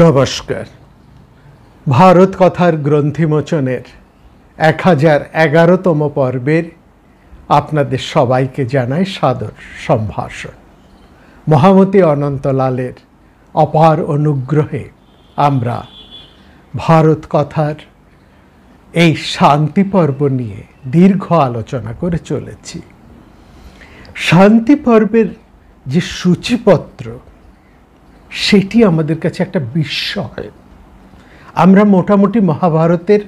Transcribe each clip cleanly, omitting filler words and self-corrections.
নমস্কার। ভারত কথার গ্রন্থিমোচনের 1011তম পর্বের আপনাদের সবাইকে জানাই সাদর সম্ভাষণ। মহামতি অনন্তলালের অপার অনুগ্রহে আমরা ভারত কথার এই শান্তি পর্ব নিয়ে দীর্ঘ আলোচনা করে চলেছি। শান্তি পর্বের যে সূচিপত্র সেটি আমাদের কাছে একটা বিস্ময়। আমরা মোটামুটি মহাভারতের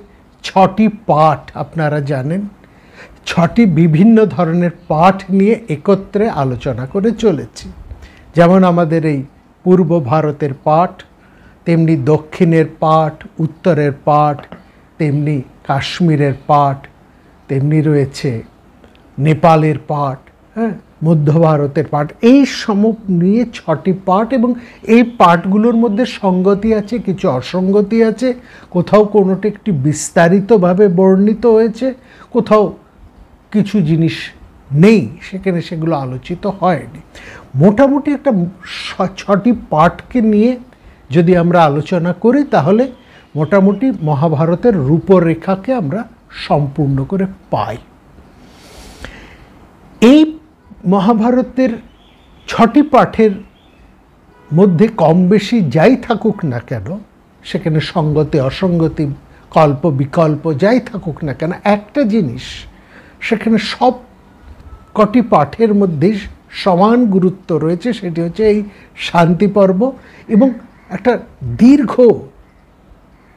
6টি পাঠ আপনারা জানেন, 6টি বিভিন্ন ধরনের পাঠ নিয়ে একত্রে আলোচনা করে চলেছি। যেমন আমাদের এই পূর্ব ভারতের পাঠ, তেমনি দক্ষিণের পাঠ, উত্তরের পাঠ, তেমনি কাশ্মীরের পাঠ, তেমনি রয়েছে নেপালের পাঠ, মধ্য ভারতের পাঠ। এই সম নিয়ে 6টি পাঠ, এবং এই পাঠগুলোর মধ্যে সঙ্গতি আছে, কিছু অসঙ্গতি আছে। কোথাও কোনোটি একটি বিস্তারিতভাবে বর্ণিত হয়েছে, কোথাও কিছু জিনিস নেই, সেখানে সেগুলো আলোচিত হয়নি। মোটামুটি একটা 6টি পাঠকে নিয়ে যদি আমরা আলোচনা করি তাহলে মোটামুটি মহাভারতের রূপরেখাকে আমরা সম্পূর্ণ করে পাই। এই মহাভারতের 6টি পাঠের মধ্যে কম বেশি যাই থাকুক না কেন, সেখানে সঙ্গতি অসঙ্গতি কল্প বিকল্প যাই থাকুক না কেন, একটা জিনিস সেখানে সব কটি পাঠের মধ্যে সমান গুরুত্ব রয়েছে, সেটি হচ্ছে এই শান্তি পর্ব এবং একটা দীর্ঘ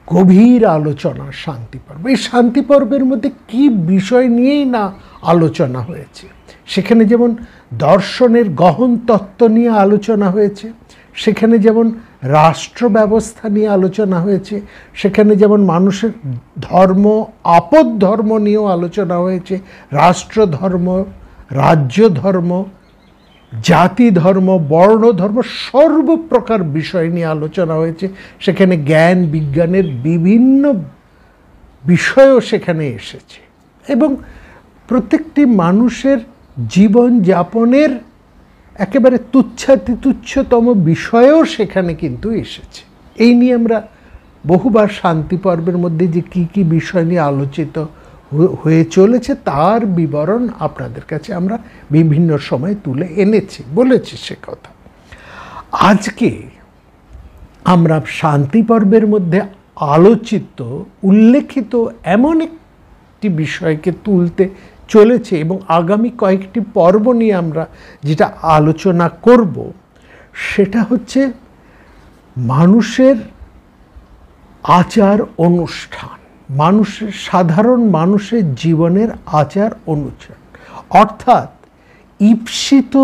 গভীর আলোচনা শান্তি পর্ব। এই শান্তি পর্বের মধ্যে কি বিষয় নিয়েই না আলোচনা হয়েছে। সেখানে যেমন দর্শনের গহন তত্ত্ব নিয়ে আলোচনা হয়েছে, সেখানে যেমন রাষ্ট্র ব্যবস্থা নিয়ে আলোচনা হয়েছে, সেখানে যেমন মানুষের ধর্ম আপদ ধর্ম নিয়েও আলোচনা হয়েছে, রাষ্ট্র ধর্ম, রাজ্য ধর্ম, জাতি ধর্ম, বর্ণ ধর্ম, সর্বপ্রকার বিষয় নিয়ে আলোচনা হয়েছে। সেখানে জ্ঞান বিজ্ঞানের বিভিন্ন বিষয়ও সেখানে এসেছে, এবং প্রত্যেকটি মানুষের জীবনযাপনের একেবারে তুচ্ছাতিতুচ্ছতম বিষয়েও সেখানে কিন্তু এসেছে। এই নিয়ে আমরা বহুবার শান্তি পর্বের মধ্যে যে কি কি বিষয় নিয়ে আলোচিত হয়ে চলেছে তার বিবরণ আপনাদের কাছে আমরা বিভিন্ন সময় তুলে এনেছি, বলেছি সে কথা। আজকে আমরা শান্তি পর্বের মধ্যে আলোচিত উল্লেখিত এমন একটি বিষয়কে তুলতে চলেছে, এবং আগামী কয়েকটি পর্ব নিয়ে আমরা যেটা আলোচনা করব সেটা হচ্ছে মানুষের আচার অনুষ্ঠান, মানুষের সাধারণ মানুষের জীবনের আচার অনুষ্ঠান, অর্থাৎ ঈপ্সিত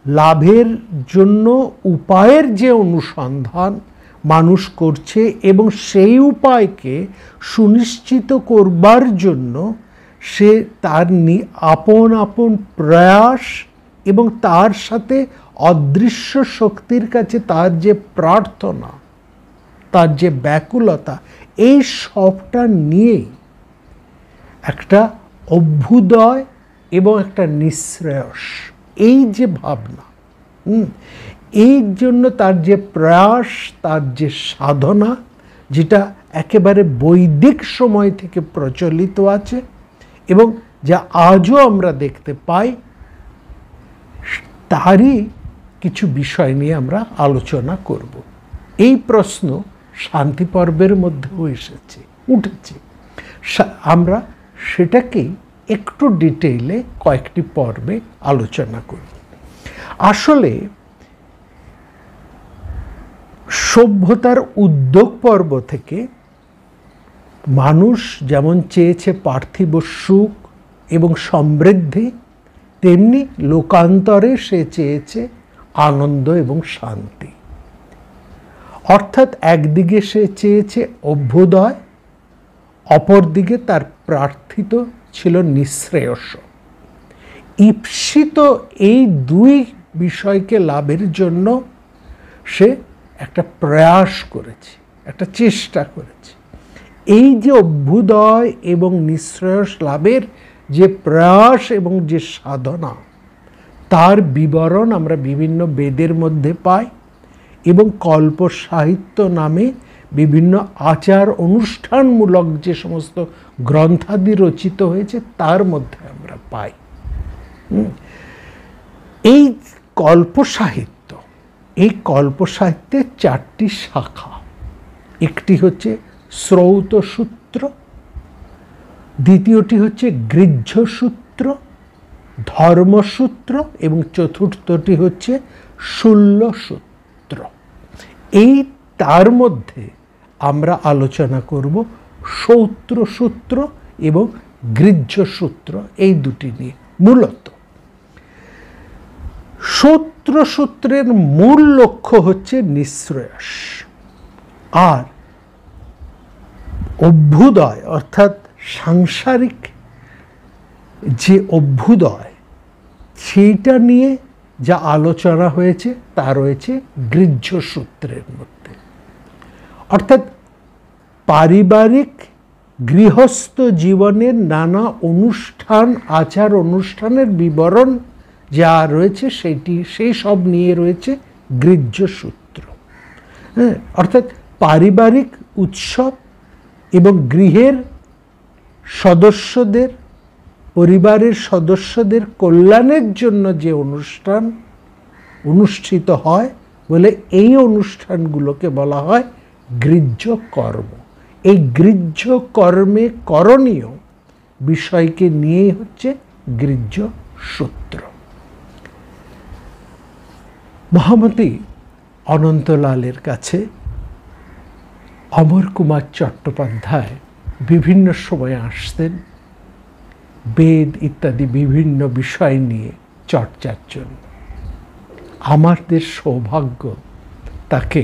লাভের জন্য উপায়ের যে অনুসন্ধান মানুষ করছে এবং সেই উপায়কে সুনিশ্চিত করবার জন্য সে তার আপন আপন প্রয়াস এবং তার সাথে অদৃশ্য শক্তির কাছে তার যে প্রার্থনা, তার যে ব্যাকুলতা, এই সবটা নিয়েই একটা অভ্যুদয় এবং একটা নিঃশ্রেয়স, এই যে ভাবনা, এই জন্য তার যে প্রয়াস, তার যে সাধনা, যেটা একেবারে বৈদিক সময় থেকে প্রচলিত আছে এবং যা আজও আমরা দেখতে পাই, তারই কিছু বিষয় নিয়ে আমরা আলোচনা করব। এই প্রশ্ন শান্তি পর্বের মধ্যেও উঠেছে। আমরা সেটাকেই একটু ডিটেইলে কয়েকটি পর্বে আলোচনা করি। আসলে সভ্যতার উদ্যোগ পর্ব থেকে মানুষ যেমন চেয়েছে পার্থিব সুখ এবং সমৃদ্ধি, তেমনি লোকান্তরে সে চেয়েছে আনন্দ এবং শান্তি। অর্থাৎ একদিকে সে চেয়েছে অভ্যুদয়, অপরদিকে তার প্রার্থিত ছিল নিঃশ্রেয়স। ঈপ্সিত এই দুই বিষয়কে লাভের জন্য সে একটা প্রয়াস করেছে, একটা চেষ্টা করেছে। এই যে অভ্যুদয় এবং নিঃশ্রেয়স লাভের যে প্রয়াস এবং যে সাধনা, তার বিবরণ আমরা বিভিন্ন বেদের মধ্যে পাই এবং কল্প সাহিত্য নামে বিভিন্ন আচার অনুষ্ঠানমূলক যে সমস্ত গ্রন্থাদি রচিত হয়েছে তার মধ্যে আমরা পাই। এই কল্প সাহিত্য, এই কল্প সাহিত্যের 4টি শাখা। একটি হচ্ছে শ্রৌত সূত্র, দ্বিতীয়টি হচ্ছে গৃহ্য সূত্র, ধর্মসূত্র এবং চতুর্থটি হচ্ছে শূল্য সূত্র। এই তার মধ্যে আমরা আলোচনা করব শ্রৌত সূত্র এবং গৃহ্য সূত্র, এই দুটি নিয়ে। মূলত শ্রৌত সূত্রের মূল লক্ষ্য হচ্ছে নিঃশ্রেয়স, আর অভ্যুদয় অর্থাৎ সাংসারিক যে অভ্যুদয় সেইটা নিয়ে যা আলোচনা হয়েছে তা রয়েছে গৃহ্য সূত্রের মধ্যে। অর্থাৎ পারিবারিক গৃহস্থ জীবনের নানা অনুষ্ঠান, আচার অনুষ্ঠানের বিবরণ যা রয়েছে সেই সব নিয়ে রয়েছে গৃহ্য সূত্র। হ্যাঁ, অর্থাৎ পারিবারিক উৎসব এবং গৃহের সদস্যদের, পরিবারের সদস্যদের কল্যাণের জন্য যে অনুষ্ঠান অনুষ্ঠিত হয় বলে এই অনুষ্ঠানগুলোকে বলা হয় গৃহ্য কর্ম। এই গৃহ্য কর্মে করণীয় বিষয়কে নিয়েই হচ্ছে গৃহ্য সূত্র। মহামতি অনন্তলালের কাছে অমর কুমার চট্টোপাধ্যায় বিভিন্ন সময় আসতেন বেদ ইত্যাদি বিভিন্ন বিষয় নিয়ে চর্চার জন্য। আমাদের সৌভাগ্য তাকে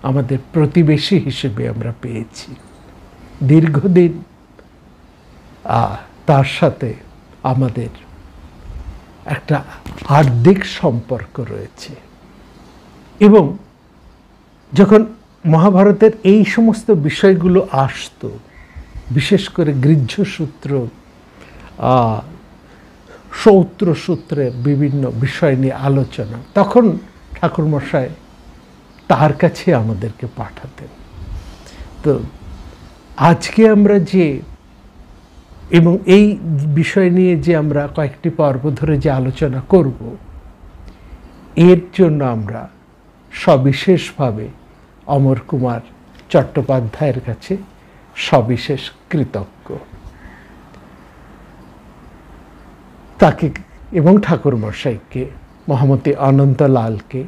আমাদের প্রতিবেশী হিসেবে আমরা পেয়েছি। দীর্ঘদিন তার সাথে আমাদের একটা হার্দিক সম্পর্ক রয়েছে এবং যখন মহাভারতের এই সমস্ত বিষয়গুলো আসতো, বিশেষ করে গৃহ্য সূত্র, শ্রৌত সূত্রের বিভিন্ন বিষয় নিয়ে আলোচনা, তখন ঠাকুরমশাই তার কাছে আমাদেরকে পাঠাতেন। তো আজকে আমরা যে এবং এই বিষয় নিয়ে যে আমরা কয়েকটি পর্ব ধরে যে আলোচনা করব, এর জন্য আমরা সবিশেষভাবে অমর কুমার চট্টোপাধ্যায়ের কাছে সবিশেষ কৃতজ্ঞ। তাকে এবং ঠাকুরমশাইকে, মহামতি অনন্তলালকে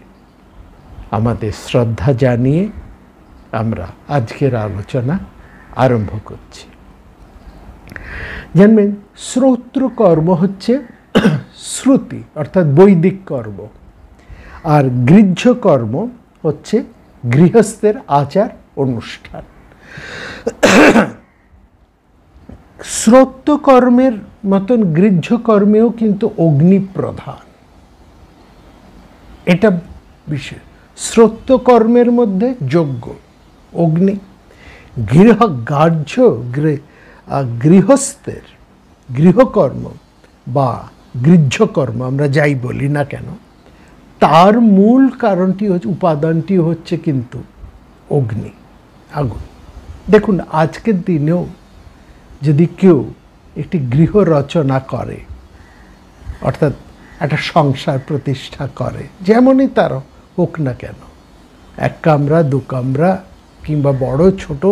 আমাদের শ্রদ্ধা জানিয়ে আমরা আজকের আলোচনা আরম্ভ করছি। জানবেন, শ্রৌত কর্ম হচ্ছে শ্রুতি অর্থাৎ বৈদিক কর্ম, আর গৃহ্য কর্ম হচ্ছে গৃহস্থের আচার অনুষ্ঠান। শ্রৌত কর্মের মতন গৃহ্য কর্মেও কিন্তু অগ্নি প্রধান, এটা বিশেষ। শ্রৌত কর্মের মধ্যে যজ্ঞ, অগ্নি, গৃহস্থের গৃহকর্ম বা গৃহ্যকর্ম আমরা যাই বলি না কেন, তার মূল কারণটি হচ্ছে, উপাদানটি হচ্ছে কিন্তু অগ্নি, আগুন। দেখুন, আজকের দিনেও যদি কেউ একটি গৃহ রচনা করে, অর্থাৎ একটা সংসার প্রতিষ্ঠা করে, যেমনই তার হোক না কেন, 1 কামরা 2 কামরা কিংবা বড় ছোট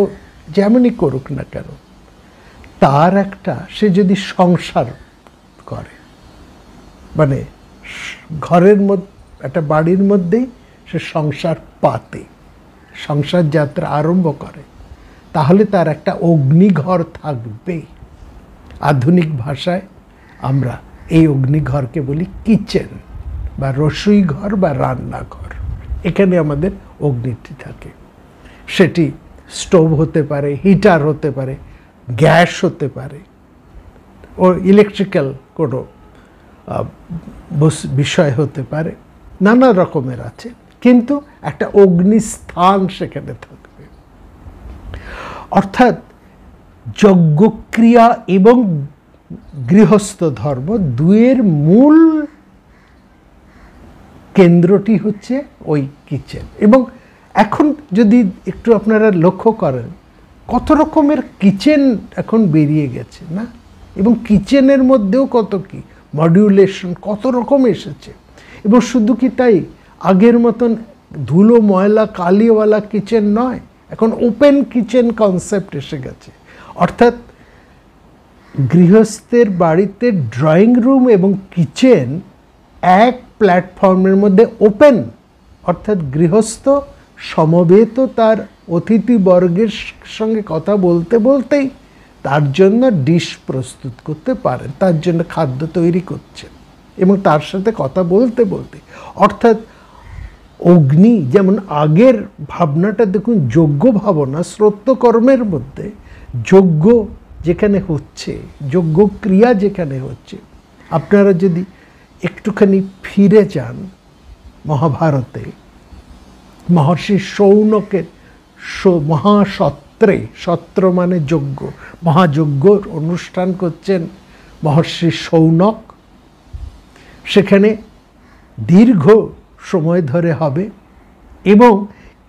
যেমনই করুক না কেন, তার একটা, সে যদি সংসার করে, মানে ঘরের মধ্যে একটা বাড়ির মধ্যেই সে সংসার পাতে, সংসার যাত্রা আরম্ভ করে, তাহলে তার একটা অগ্নিঘর থাকবেই। আধুনিক ভাষায় আমরা এই অগ্নিঘরকে বলি কিচেন বা রসুই ঘর বা রান্নাঘর। এখানে আমাদের অগ্নিটি থাকে, সেটি স্টোভ হতে পারে, হিটার হতে পারে, গ্যাস হতে পারে, ও ইলেকট্রিক্যাল কোনো বিষয় হতে পারে, নানা রকমের আছে, কিন্তু একটা অগ্নিস্থান সেখানে থাকবে। অর্থাৎ যজ্ঞক্রিয়া এবং গৃহস্থ ধর্ম দুয়ের মূল কেন্দ্রটি হচ্ছে ওই কিচেন। এবং এখন যদি একটু আপনারা লক্ষ্য করেন, কত রকমের কিচেন এখন বেরিয়ে গেছে না, এবং কিচেনের মধ্যেও কত কি মডিউলেশন কত রকম এসেছে। এবং শুধু কি তাই, আগের মতন ধুলো ময়লা কালিওয়ালা কিচেন নয়, এখন ওপেন কিচেন কনসেপ্ট এসে গেছে। অর্থাৎ গৃহস্থের বাড়িতে ড্রয়িং রুম এবং কিচেন এক প্ল্যাটফর্মের মধ্যে ওপেন, অর্থাৎ গৃহস্থ সমবেত তার অতিথিবর্গের সঙ্গে কথা বলতে বলতেই তার জন্য ডিশ প্রস্তুত করতে পারেন, তার জন্য খাদ্য তৈরি করছেন এবং তার সাথে কথা বলতে বলতে। অর্থাৎ অগ্নি যেমন আগের ভাবনাটা দেখুন, যজ্ঞ ভাবনা শ্রোত্রকর্মের মধ্যে যজ্ঞ যেখানে হচ্ছে, যজ্ঞ ক্রিয়া যেখানে হচ্ছে। আপনারা যদি একটুখানি ফিরে যান মহাভারতে, মহর্ষি শৌনকের মহাসত্রে, সত্র মানে যজ্ঞ, মহাযজ্ঞর অনুষ্ঠান করছেন মহর্ষি শৌনক। সেখানে দীর্ঘ সময় ধরে হবে এবং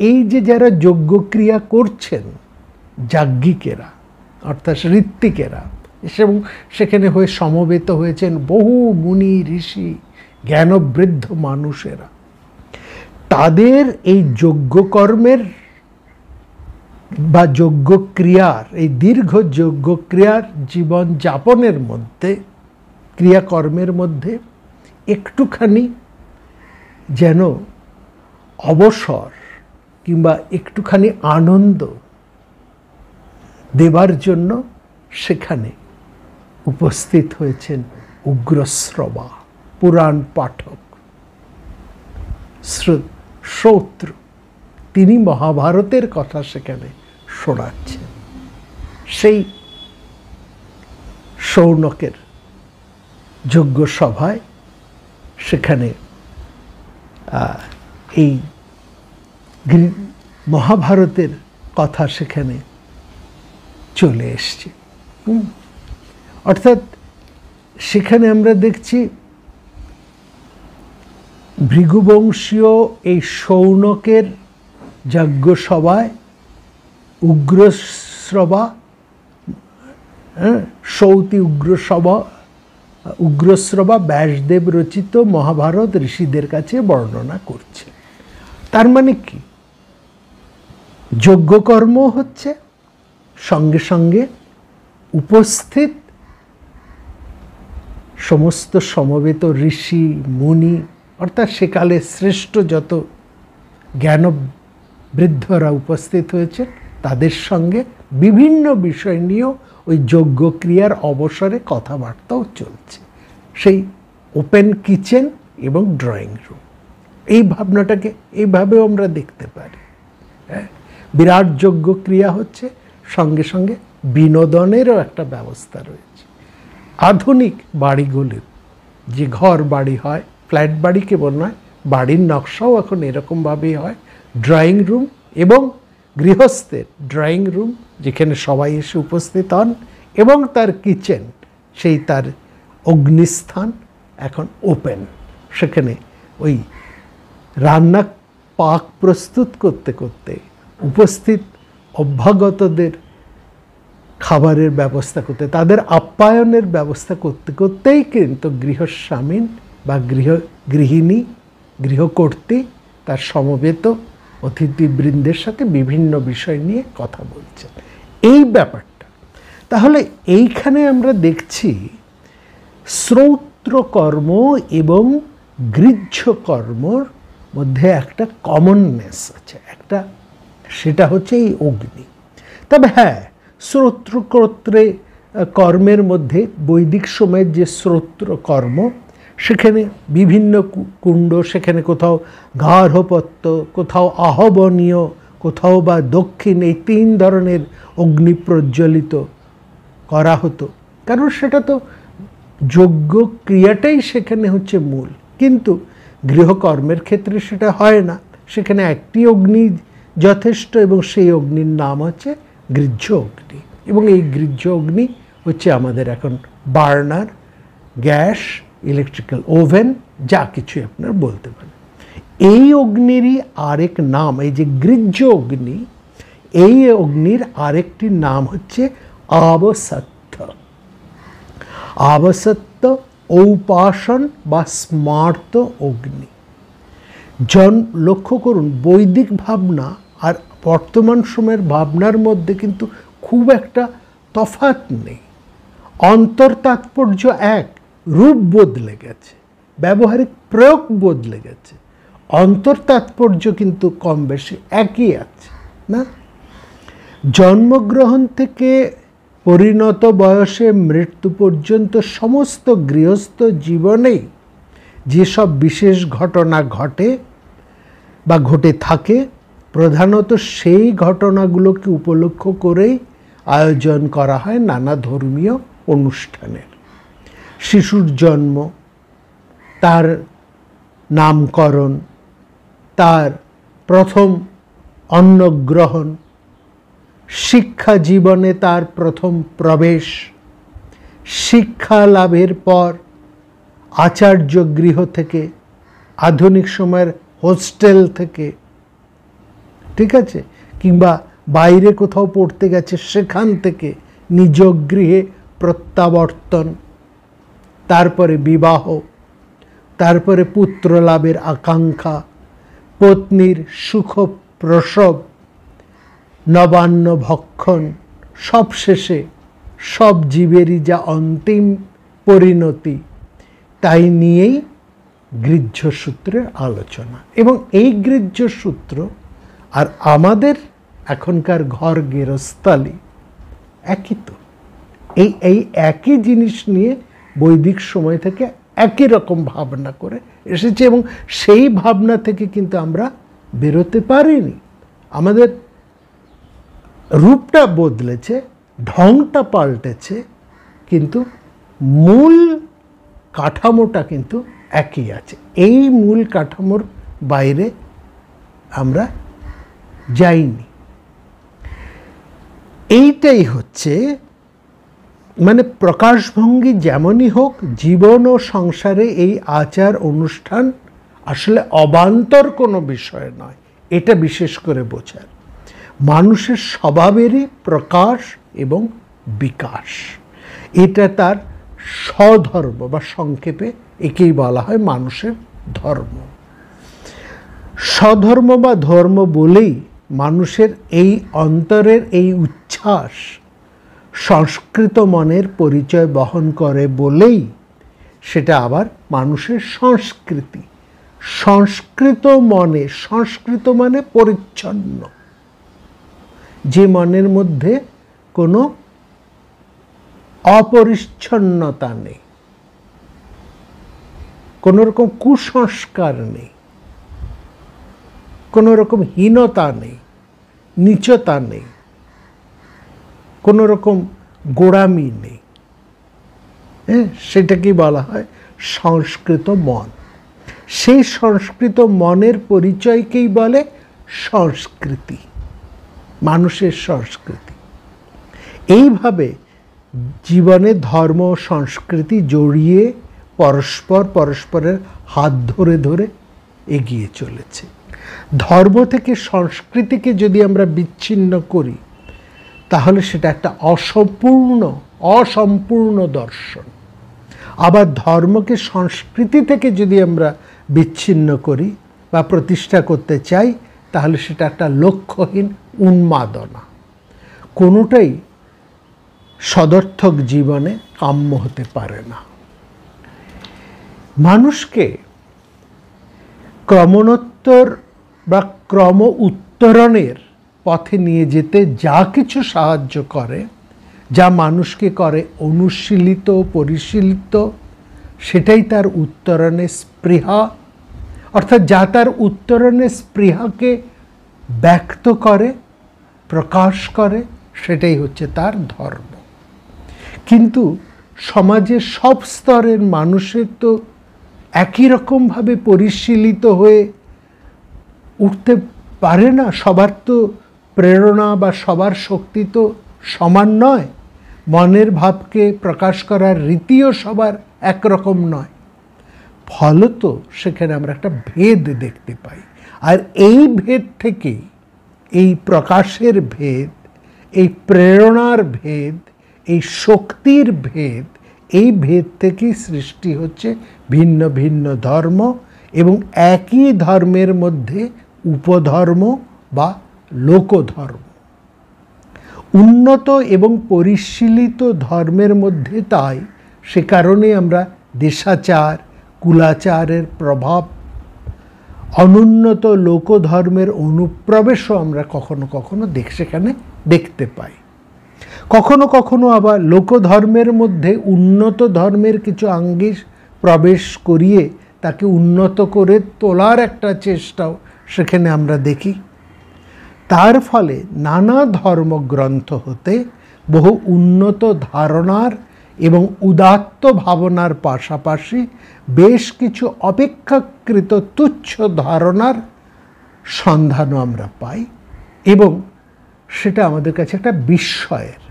এই যে যারা যজ্ঞক্রিয়া করছেন যাজ্ঞিকেরা অর্থাৎ ঋত্বিকেরা, এবং সেখানে হয়ে সমবেত হয়েছেন বহু মুনি ঋষি জ্ঞানবৃদ্ধ মানুষেরা। তাদের এই যজ্ঞকর্মের বা যজ্ঞক্রিয়ার, এই দীর্ঘ যজ্ঞক্রিয়ার জীবন যাপনের মধ্যে, ক্রিয়াকর্মের মধ্যে একটুখানি যেন অবসর কিংবা একটুখানি আনন্দ দেবার জন্য সেখানে উপস্থিত হয়েছেন উগ্রশ্রবা, পুরাণ পাঠক, শ্রোত্র। তিনি মহাভারতের কথা সেখানে শোনাচ্ছেন। সেই শৌনকের যজ্ঞ সভায় সেখানে এই মহাভারতের কথা সেখানে চলে এসছে। অর্থাৎ সেখানে আমরা দেখছি ভৃগুবংশীয় এই শৌনকের যজ্ঞসভায় উগ্রশ্রবা, সৌতি উগ্রশ্রবা ব্যাসদেব রচিত মহাভারত ঋষিদের কাছে বর্ণনা করছে। তার মানে কি, যজ্ঞকর্ম হচ্ছে, সঙ্গে সঙ্গে উপস্থিত সমস্ত সমবেত ঋষি মুনি, অর্থাৎ সেকালে শ্রেষ্ঠ যত জ্ঞানবৃদ্ধরা উপস্থিত হয়েছে তাদের সঙ্গে বিভিন্ন বিষয় নিয়েও ওই যজ্ঞক্রিয়ার অবসরে কথাবার্তাও চলছে। সেই ওপেন কিচেন এবং ড্রয়িং রুম, এই ভাবনাটাকে এইভাবেও আমরা দেখতে পারি। বিরাট যজ্ঞক্রিয়া হচ্ছে, সঙ্গে সঙ্গে বিনোদনেরও একটা ব্যবস্থা রয়েছে। আধুনিক বাড়িগুলির যে ঘর বাড়ি হয়, ফ্ল্যাট বাড়ি কেবল নয়, বাড়ির নকশাও এখন এরকমভাবেই হয়। ড্রয়িং রুম এবং গৃহস্থের ড্রয়িং রুম যেখানে সবাই এসে উপস্থিত হন, এবং তার কিচেন, সেই তার অগ্নিস্থান এখন ওপেন। সেখানে ওই রান্না পাক প্রস্তুত করতে করতে উপস্থিত অভ্যাগতদের খাবারের ব্যবস্থা করতে, তাদের আপ্যায়নের ব্যবস্থা করতে করতেই কিন্তু গৃহস্বামীন বা গৃহিণী, গৃহকর্ত্রী তার সমবেত অতিথিবৃন্দের সাথে বিভিন্ন বিষয় নিয়ে কথা বলছেন। এই ব্যাপারটা তাহলে এইখানে আমরা দেখছি শ্রৌত্রকর্ম এবং গৃহ্যকর্মর মধ্যে একটা কমননেস আছে, একটা, সেটা হচ্ছে এই অগ্নি। তবে হ্যাঁ, শ্রোত্রকর্ত্রে কর্মের মধ্যে বৈদিক সময়ের যে শ্রোত্রকর্ম, সেখানে বিভিন্ন কুণ্ড, সেখানে কোথাও গার্হপত্য, কোথাও আহবনীয়, কোথাও বা দক্ষিণ, এই তিন ধরনের অগ্নি প্রজ্বলিত করা হতো। কারণ সেটা তো যজ্ঞ ক্রিয়াটাই সেখানে হচ্ছে মূল। কিন্তু গৃহকর্মের ক্ষেত্রে সেটা হয় না, সেখানে একটি অগ্নি যথেষ্ট, এবং সেই অগ্নির নাম হচ্ছে গৃহ্য অগ্নি। এবং এই গৃহ্য অগ্নি হচ্ছে আমাদের এখন বার্নার, গ্যাস, ইলেকট্রিক্যাল ওভেন, যা কিছু আপনার বলতে পারেন। এই অগ্নিরই আরেক নাম, এই যে গৃহ্য অগ্নি, এই অগ্নির আরেকটি নাম হচ্ছে আবসত্য। আবসত্য ঔপাসন বা স্মার্ত অগ্নি। লক্ষ্য করুন, বৈদিক ভাবনা আর বর্তমান সময়ের ভাবনার মধ্যে কিন্তু খুব একটা তফাৎ নেই। অন্তর তাৎপর্য এক, রূপ বদলে গেছে, ব্যবহারিক প্রয়োগ বদলে গেছে, অন্তর তাৎপর্য কিন্তু কম বেশি একই আছে না। জন্মগ্রহণ থেকে পরিণত বয়সে মৃত্যু পর্যন্ত সমস্ত গৃহস্থ জীবনেই যেসব বিশেষ ঘটনা ঘটে বা ঘটে থাকে, প্রধানত সেই ঘটনাগুলোকে উপলক্ষ করেই আয়োজন করা হয় নানা ধর্মীয় অনুষ্ঠানের। শিশুর জন্ম, তার নামকরণ, তার প্রথম অন্নগ্রহণ, শিক্ষা জীবনে তার প্রথম প্রবেশ, শিক্ষা লাভের পর আচার্য গৃহ থেকে, আধুনিক সময়ের হোস্টেল থেকে, ঠিক আছে, কিংবা বাইরে কোথাও পড়তে গেছে সেখান থেকে নিজ গৃহে প্রত্যাবর্তন, তারপরে বিবাহ, তারপরে পুত্র লাভের আকাঙ্ক্ষা, পত্নীর সুখ প্রসব, নবান্ন ভক্ষণ, সবশেষে সব জীবেরই যা অন্তিম পরিণতি, তাই নিয়েই গৃহ্য সূত্রের আলোচনা। এবং এই গৃহ্য সূত্র আর আমাদের এখনকার ঘর গেরস্তালি একই তো। এই একই জিনিস নিয়ে বৈদিক সময় থেকে একই রকম ভাবনা করে এসেছে, এবং সেই ভাবনা থেকে কিন্তু আমরা বেরোতে পারিনি। আমাদের রূপটা বদলেছে, ঢংটা পাল্টেছে, কিন্তু মূল কাঠামোটা কিন্তু একই আছে। এই মূল কাঠামোর বাইরে আমরা যাইনি। এইটাই হচ্ছে, মানে প্রকাশভঙ্গি যেমনই হোক, জীবন ও সংসারে এই আচার অনুষ্ঠান আসলে অবান্তর কোনো বিষয় নয়, এটা বিশেষ করে বোঝার। মানুষের স্বভাবেরই প্রকাশ এবং বিকাশ, এটা তার স্বধর্ম, বা সংক্ষেপে একেই বলা হয় মানুষের ধর্ম। স্বধর্ম বা ধর্ম বলেই মানুষের এই অন্তরের এই উচ্ছ্বাস সংস্কৃত মনের পরিচয় বহন করে বলেই সেটা আবার মানুষের সংস্কৃতি। সংস্কৃত মনে, সংস্কৃত মানে পরিচ্ছন্ন, যে মনের মধ্যে কোনো অপরিচ্ছন্নতা নেই, কোনো রকম কুসংস্কার নেই, কোনো রকম হীনতা নেই, নীচতা নেই, কোনো রকম গোড়ামি নেই, সেটাকেই বলা হয় সংস্কৃত মন। সেই সংস্কৃত মনের পরিচয়কেই বলে সংস্কৃতি, মানুষের সংস্কৃতি। এইভাবে জীবনে ধর্ম ও সংস্কৃতি জড়িয়ে পরস্পরের হাত ধরে ধরে এগিয়ে চলেছে। ধর্ম থেকে সংস্কৃতিকে যদি আমরা বিচ্ছিন্ন করি, তাহলে সেটা একটা অসম্পূর্ণ দর্শন। আবার ধর্মকে সংস্কৃতি থেকে যদি আমরা বিচ্ছিন্ন করি বা প্রতিষ্ঠা করতে চাই, তাহলে সেটা একটা লক্ষ্যহীন উন্মাদনা। কোনোটাই সদর্থক জীবনে কাম্য হতে পারে না। মানুষকে ক্রমোত্তর বা ক্রম উত্তরণের পথে নিয়ে যেতে যা কিছু সাহায্য করে, যা মানুষকে করে অনুশীলিত, পরিশীলিত, সেটাই তার উত্তরণের স্পৃহা, অর্থাৎ যা তার উত্তরণের স্পৃহাকে ব্যক্ত করে, প্রকাশ করে, সেটাই হচ্ছে তার ধর্ম। কিন্তু সমাজের সব স্তরের মানুষের তো একই রকমভাবে পরিশীলিত হয়ে উঠতে পারে না। সবার তো প্রেরণা বা সবার শক্তি তো সমান নয়, মনের ভাবকে প্রকাশ করার রীতিও সবার একরকম নয়। ফলত সেখানে আমরা একটা ভেদ দেখতে পাই। আর এই ভেদ থেকেই, এই প্রকাশের ভেদ, এই প্রেরণার ভেদ, এই শক্তির ভেদ, এই ভেদ থেকেই সৃষ্টি হচ্ছে ভিন্ন ভিন্ন ধর্ম এবং একই ধর্মের মধ্যে উপধর্ম বা লোকধর্ম। উন্নত এবং পরিশীলিত ধর্মের মধ্যে তাই সে কারণে আমরা দেশাচার, কুলাচারের প্রভাব, অনুন্নত লোকধর্মের অনুপ্রবেশও আমরা কখনো কখনো সেখানে দেখতে পাই। কখনো কখনো আবার লোকধর্মের মধ্যে উন্নত ধর্মের কিছু আঙ্গিক প্রবেশ করিয়ে তাকে উন্নত করে তোলার একটা চেষ্টাও সেখানে আমরা দেখি। তার ফলে নানা ধর্মগ্রন্থ হতে বহু উন্নত ধারণার এবং উদাত্ত ভাবনার পাশাপাশি বেশ কিছু অপেক্ষাকৃত তুচ্ছ ধারণার সন্ধানও আমরা পাই এবং সেটা আমাদের কাছে একটা বিস্ময়ের।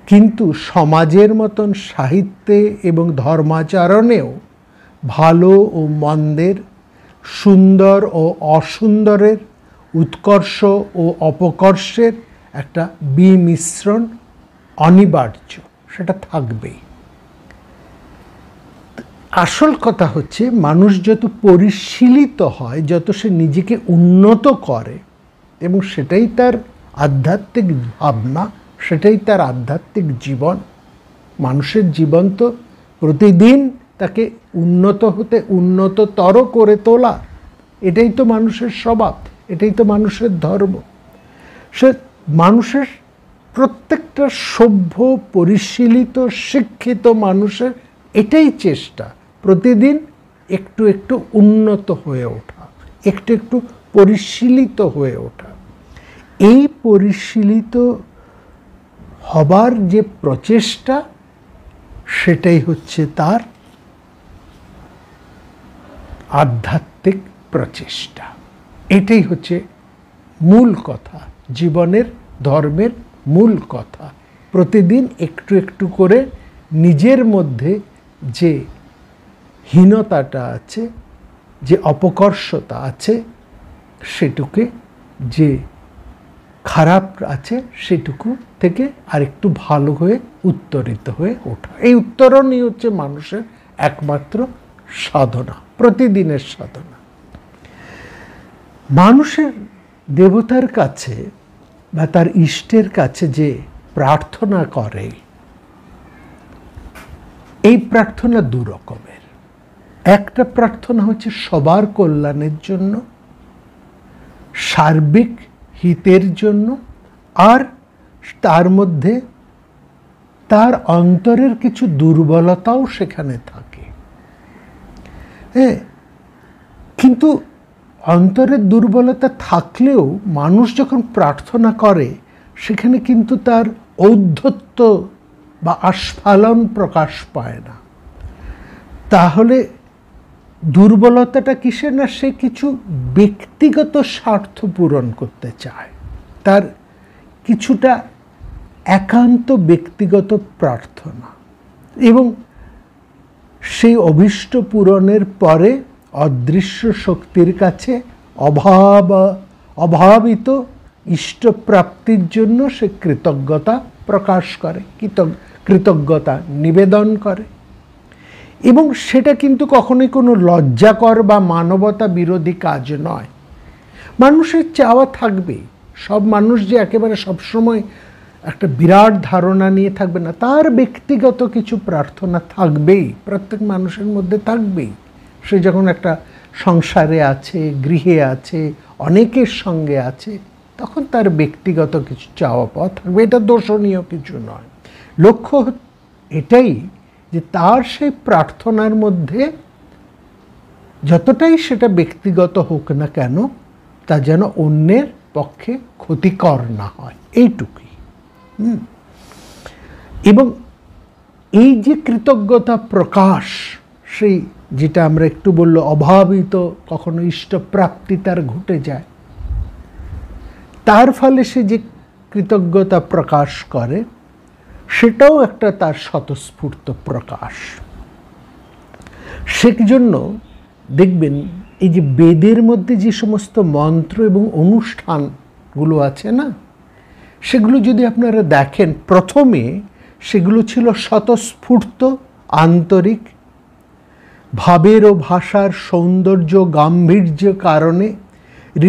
কিন্তু সমাজের মতন সাহিত্যে এবং ধর্মাচরণেও ভালো ও মন্দের, সুন্দর ও অসুন্দরের, উৎকর্ষ ও অপকর্ষের একটা বিমিশ্রণ অনিবার্য, সেটা থাকবেই। আসল কথা হচ্ছে মানুষ যত পরিশীলিত হয়, যত সে নিজেকে উন্নত করে এবং সেটাই তার আধ্যাত্মিক ভাবনা, সেটাই তার আধ্যাত্মিক জীবন। মানুষের জীবন তো প্রতিদিন তাকে উন্নত হতে উন্নততর করে তোলা, এটাই তো মানুষের স্বভাব, এটাই তো মানুষের ধর্ম। সে মানুষের প্রত্যেকটা সভ্য, পরিশীলিত, শিক্ষিত মানুষের এটাই চেষ্টা, প্রতিদিন একটু একটু উন্নত হয়ে ওঠা, একটু একটু পরিশীলিত হয়ে ওঠা। এই পরিশীলিত হবার যে প্রচেষ্টা, সেটাই হচ্ছে তার আধ্যাত্মিক প্রচেষ্টা। এটাই হচ্ছে মূল কথা, জীবনের ধর্মের মূল কথা। প্রতিদিন একটু একটু করে নিজের মধ্যে যে হীনতাটা আছে, যে অপকর্ষতা আছে, সেটুকে, যে খারাপ আছে সেটুকু থেকে আরেকটু ভালো হয়ে উত্তরিত হয়ে ওঠা। এই উত্তরণই হচ্ছে মানুষের একমাত্র সাধনা, প্রতিদিনের সাধনা। মানুষের দেবতার কাছে বা তার ইষ্টের কাছে যে প্রার্থনা করে, এই প্রার্থনা দু রকমের। একটা প্রার্থনা হচ্ছে সবার কল্যাণের জন্য, সার্বিক হিতের জন্য, আর তার মধ্যে তার অন্তরের কিছু দুর্বলতাও সেখানে থাকে। হ্যাঁ, কিন্তু অন্তরের দুর্বলতা থাকলেও মানুষ যখন প্রার্থনা করে সেখানে কিন্তু তার ঔদ্ধত্য বা আস্ফালন প্রকাশ পায় না। তাহলে দুর্বলতাটা কিসের? না, সে কিছু ব্যক্তিগত স্বার্থ পূরণ করতে চায়, তার কিছুটা একান্ত ব্যক্তিগত প্রার্থনা, এবং সেই অভীষ্ট পূরণের পরে অদৃশ্য শক্তির কাছে অভাবিত ইষ্টপ্রাপ্তির জন্য সে কৃতজ্ঞতা প্রকাশ করে, কৃতজ্ঞতা নিবেদন করে। এবং সেটা কিন্তু কখনোই কোনো লজ্জাকর বা মানবতা বিরোধী কাজ নয়। মানুষের চাওয়া থাকবে, সব মানুষ যে একেবারে সবসময় একটা বিরাট ধারণা নিয়ে থাকবে না, তার ব্যক্তিগত কিছু প্রার্থনা থাকবেই, প্রত্যেক মানুষের মধ্যে থাকবেই। সে যখন একটা সংসারে আছে, গৃহে আছে, অনেকের সঙ্গে আছে, তখন তার ব্যক্তিগত কিছু চাওয়া পাওয়া থাকবে, এটা দোষণীয় কিছু নয়। লক্ষ্য এটাই যে তার সেই প্রার্থনার মধ্যে যতটাই সেটা ব্যক্তিগত হোক না কেন, তা যেন অন্যের পক্ষে ক্ষতিকর না হয়, এইটুকুই। এবং এই যে কৃতজ্ঞতা প্রকাশ, সেই যেটা আমরা একটু বললো অভাবিত কখনো ইষ্টপ্রাপ্তি তার ঘটে যায়, তার ফলে সে যে কৃতজ্ঞতা প্রকাশ করে সেটাও একটা তার স্বতঃস্ফূর্ত প্রকাশ। সেজন্য দেখবেন এই যে বেদের মধ্যে যে সমস্ত মন্ত্র এবং অনুষ্ঠানগুলো আছে না, সেগুলো যদি আপনারা দেখেন, প্রথমে সেগুলো ছিল স্বতঃস্ফূর্ত, আন্তরিক, ভাবের ও ভাষার সৌন্দর্য গাম্ভীর্য কারণে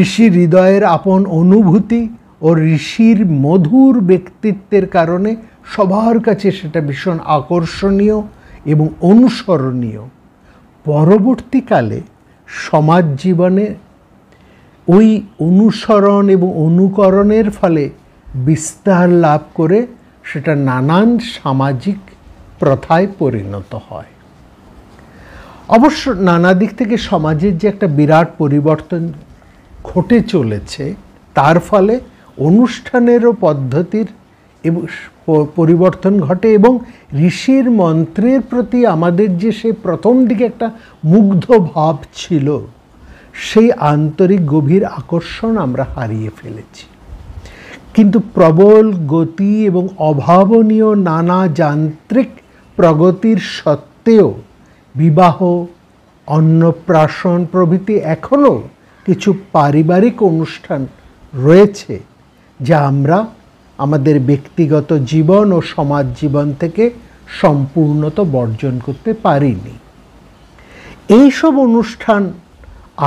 ঋষি হৃদয়ের আপন অনুভূতি ও ঋষির মধুর ব্যক্তিত্বের কারণে সবার কাছে সেটা ভীষণ আকর্ষণীয় এবং অনুসরণীয়। পরবর্তীকালে সমাজ জীবনে ওই অনুসরণ এবং অনুকরণের ফলে বিস্তার লাভ করে সেটা নানান সামাজিক প্রথায় পরিণত হয়। অবশ্য নানা দিক থেকে সমাজের যে একটা বিরাট পরিবর্তন ঘটে চলেছে, তার ফলে অনুষ্ঠানেরও পদ্ধতির এবং পরিবর্তন ঘটে এবং ঋষির মন্ত্রের প্রতি আমাদের যে সে প্রথম দিকে একটা মুগ্ধ ভাব ছিল, সেই আন্তরিক গভীর আকর্ষণ আমরা হারিয়ে ফেলেছি। কিন্তু প্রবল গতি এবং অভাবনীয় নানা যান্ত্রিক প্রগতির সত্ত্বেও বিবাহ, অন্নপ্রাশন প্রভৃতি এখনও কিছু পারিবারিক অনুষ্ঠান রয়েছে যা আমরা আমাদের ব্যক্তিগত জীবন ও সমাজ জীবন থেকে সম্পূর্ণত বর্জন করতে পারিনি। এইসব অনুষ্ঠান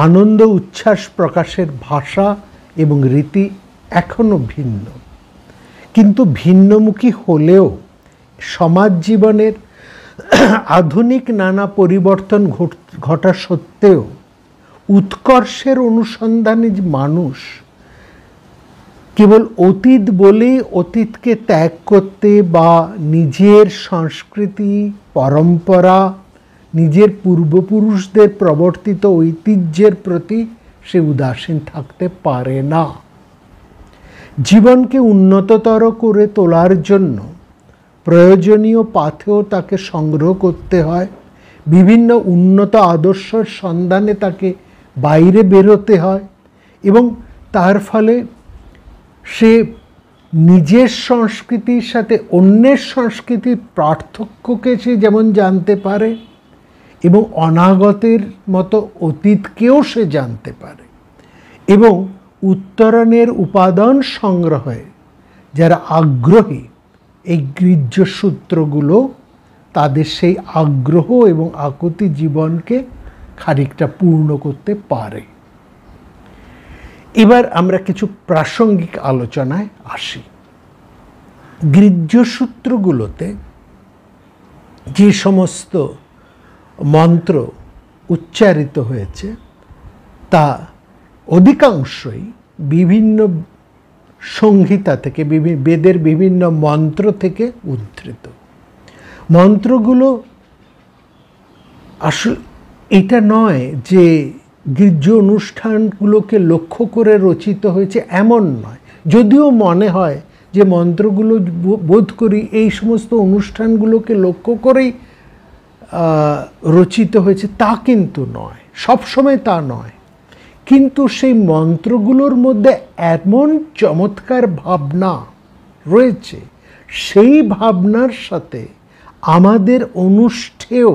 আনন্দ উচ্ছ্বাস প্রকাশের ভাষা এবং রীতি এখনও ভিন্ন, কিন্তু ভিন্নমুখী হলেও সমাজ জীবনের আধুনিক নানা পরিবর্তন ঘটা সত্ত্বেও উৎকর্ষের অনুসন্ধানে মানুষ কেবল অতীত বলেই অতীতকে ত্যাগ করতে বা নিজের সংস্কৃতি, পরম্পরা, নিজের পূর্বপুরুষদের প্রবর্তিত ঐতিহ্যের প্রতি সে উদাসীন থাকতে পারে না। জীবনকে উন্নততর করে তোলার জন্য প্রয়োজনীয় পাথেও তাকে সংগ্রহ করতে হয়, বিভিন্ন উন্নত আদর্শের সন্ধানে তাকে বাইরে বেরোতে হয় এবং তার ফলে সে নিজের সংস্কৃতির সাথে অন্যের সংস্কৃতির পার্থক্যকে সে যেমন জানতে পারে এবং অনাগতের মতো অতীতকেও সে জানতে পারে এবং উত্তরণের উপাদান সংগ্রহে যারা আগ্রহী, এই গৃহ্য সূত্রগুলো তাদের সেই আগ্রহ এবং আকুতি জীবনকে খানিকটা পূর্ণ করতে পারে। এবার আমরা কিছু প্রাসঙ্গিক আলোচনায় আসি। গৃহ্য সূত্রগুলোতে যে সমস্ত মন্ত্র উচ্চারিত হয়েছে তা অধিকাংশই বিভিন্ন সংহিতা থেকে, বেদের বিভিন্ন মন্ত্র থেকে উদ্ধৃত। মন্ত্রগুলো আসলে এটা নয় যে গৃহ্য অনুষ্ঠানগুলোকে লক্ষ্য করে রচিত হয়েছে, এমন নয়। যদিও মনে হয় যে মন্ত্রগুলো বোধ করি এই সমস্ত অনুষ্ঠানগুলোকে লক্ষ্য করেই রচিত হয়েছে, তা কিন্তু নয়, সবসময় তা নয়। কিন্তু সেই মন্ত্রগুলোর মধ্যে এমন চমৎকার ভাবনা রয়েছে, সেই ভাবনার সাথে আমাদের অনুষ্ঠেয়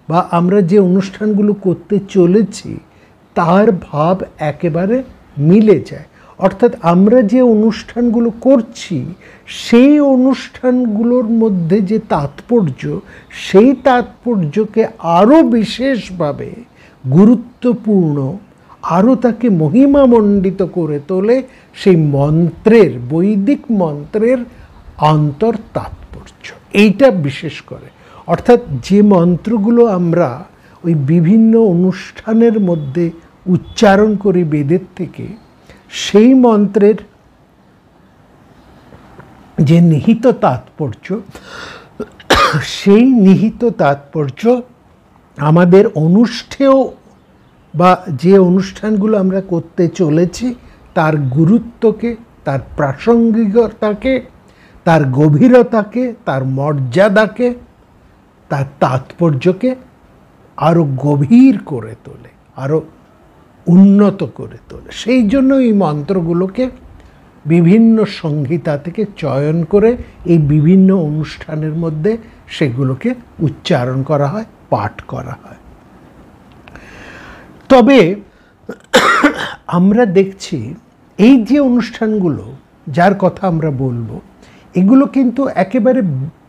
বা আমরা যে অনুষ্ঠানগুলো করতে চলেছি তার ভাব একেবারে মিলে যায়। অর্থাৎ আমরা যে অনুষ্ঠানগুলো করছি সেই অনুষ্ঠানগুলোর মধ্যে যে তাৎপর্য, সেই তাৎপর্যকে আরও বিশেষভাবে গুরুত্বপূর্ণ, আরও তাকে মহিমামণ্ডিত করে তোলে সেই মন্ত্রের, বৈদিক মন্ত্রের অন্তর তাৎপর্য। এইটা বিশেষ করে, অর্থাৎ যে মন্ত্রগুলো আমরা ওই বিভিন্ন অনুষ্ঠানের মধ্যে উচ্চারণ করি বেদের থেকে, সেই মন্ত্রের যে নিহিত তাৎপর্য, সেই নিহিত তাৎপর্য আমাদের অনুষ্ঠেয় বা যে অনুষ্ঠানগুলো আমরা করতে চলেছি তার গুরুত্বকে, তার প্রাসঙ্গিকতাকে, তার গভীরতাকে, তার মর্যাদাকে, তার তাৎপর্যকে আরও গভীর করে তোলে, আরও উন্নত করে তোলে। সেই জন্য এই মন্ত্রগুলোকে বিভিন্ন সংহিতা থেকে চয়ন করে এই বিভিন্ন অনুষ্ঠানের মধ্যে সেগুলোকে উচ্চারণ করা হয়, পাঠ করা হয়। তবে আমরা দেখছি এই যে অনুষ্ঠানগুলো যার কথা আমরা বলবো, এগুলো কিন্তু একেবারে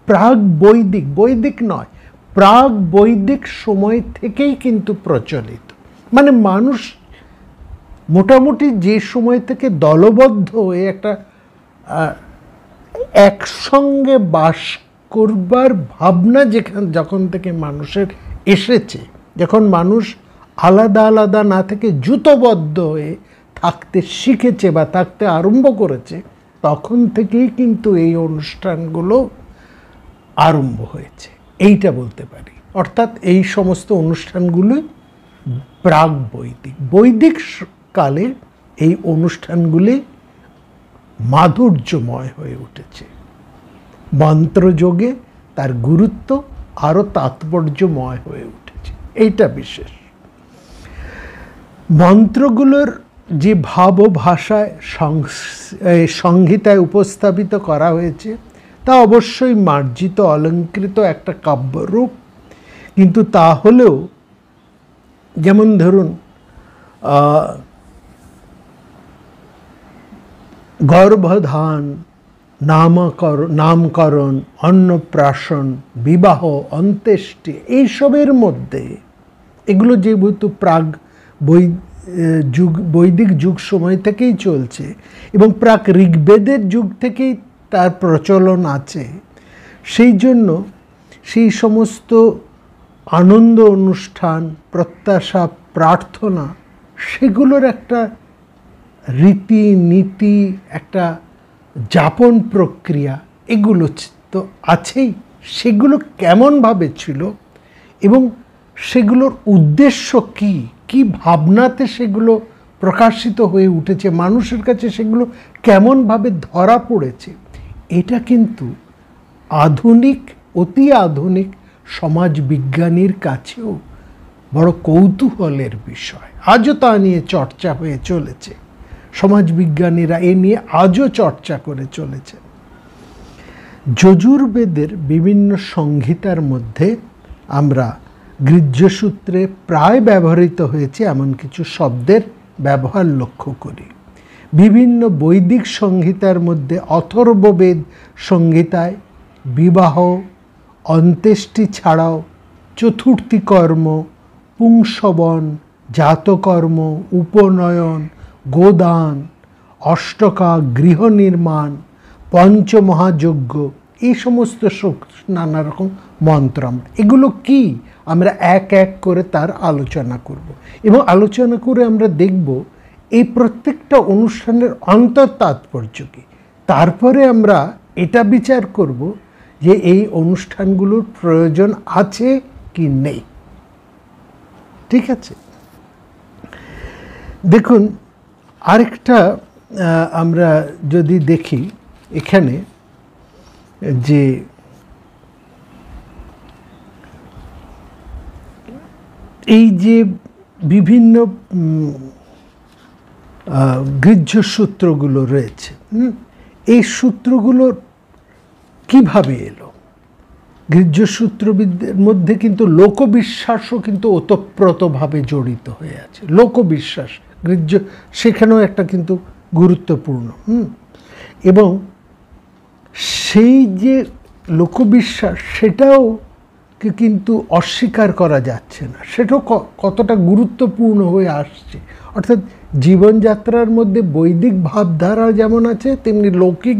প্রাগ বৈদিক, বৈদিক নয়, প্রাগ বৈদিক সময় থেকেই কিন্তু প্রচলিত। মানে মানুষ মোটামুটি যে সময় থেকে দলবদ্ধ হয়ে একটা একসঙ্গে বাস করবার ভাবনা যখন থেকে মানুষের এসেছে, যখন মানুষ আলাদা আলাদা না থেকে জুতোবদ্ধ হয়ে থাকতে শিখেছে বা থাকতে আরম্ভ করেছে, তখন থেকেই কিন্তু এই অনুষ্ঠানগুলো আরম্ভ হয়েছে, এইটা বলতে পারি। অর্থাৎ এই সমস্ত অনুষ্ঠানগুলোই প্রাগ বৈদিক। বৈদিক কালে এই অনুষ্ঠানগুলি মাধুর্যময় হয়ে উঠেছে, মন্ত্রযোগে তার গুরুত্ব আরও তাৎপর্যময় হয়ে উঠেছে, এইটা বিশেষ। মন্ত্রগুলোর যে ভাব ও ভাষায় সংহিতায় উপস্থাপিত করা হয়েছে তা অবশ্যই মার্জিত অলঙ্কৃত একটা কাব্যরূপ, কিন্তু তা হলেও যেমন ধরুন গর্ভধান, নামকরণ, অন্নপ্রাশন, বিবাহ, অন্ত্যেষ্টি, এইসবের মধ্যে এগুলো যেহেতু প্রাগ বৈদিক যুগ সময় থেকেই চলছে এবং প্রাক ঋগ্বেদের যুগ থেকেই তার প্রচলন আছে, সেই জন্য সেই সমস্ত আনন্দ অনুষ্ঠান, প্রত্যাশা, প্রার্থনা, সেগুলোর একটা রীতি নীতি, একটা যাপন প্রক্রিয়া, এগুলো তো আছেই। সেগুলো কেমনভাবে ছিল এবং সেগুলোর উদ্দেশ্য কী, কী ভাবনাতে সেগুলো প্রকাশিত হয়ে উঠেছে, মানুষের কাছে সেগুলো কেমনভাবে ধরা পড়েছে, এটা কিন্তু আধুনিক, অতি আধুনিক সমাজবিজ্ঞানীর কাছেও বড় কৌতূহলের বিষয়। আজও তা নিয়ে চর্চা হয়ে চলেছে, সমাজবিজ্ঞানীরা এ নিয়ে আজও চর্চা করে চলেছে। যজুর্বেদের বিভিন্ন সংহিতার মধ্যে আমরা গৃহ্যসূত্রে প্রায় ব্যবহৃত হয়েছে এমন কিছু শব্দের ব্যবহার লক্ষ্য করি। বিভিন্ন বৈদিক সংহিতার মধ্যে অথর্ববেদ সংহিতায় বিবাহ, অন্ত্যেষ্টি ছাড়াও চতুর্থী কর্ম, পুংসবন, জাতকর্ম, উপনয়ন, গোদান, অষ্টকা, গৃহ নির্মাণ, পঞ্চমহাযজ্ঞ, এই সমস্ত নানা রকম মন্ত্র, এগুলো কি আমরা এক এক করে তার আলোচনা করব এবং আলোচনা করে আমরা দেখব এই প্রত্যেকটা অনুষ্ঠানের অন্তর তাৎপর্য কী। তারপরে আমরা এটা বিচার করব যে এই অনুষ্ঠানগুলোর প্রয়োজন আছে কি নেই। ঠিক আছে, দেখুন আরেকটা আমরা যদি দেখি এখানে যে এই যে বিভিন্ন গৃহ্যসূত্রগুলো রয়েছে, এই সূত্রগুলো কিভাবে এলো? গৃহ্যসূত্রবিদদের মধ্যে কিন্তু লোকবিশ্বাসও কিন্তু ওতপ্রোতভাবে জড়িত হয়ে আছে। লোকবিশ্বাস, গৃহ্য, সেখানেও একটা কিন্তু গুরুত্বপূর্ণ। এবং সেই যে লোকবিশ্বাস, সেটাও কিন্তু অস্বীকার করা যাচ্ছে না, সেটাও কতটা গুরুত্বপূর্ণ হয়ে আসছে। অর্থাৎ জীবনযাত্রার মধ্যে বৈদিক ভাবধারা যেমন আছে, তেমনি লৌকিক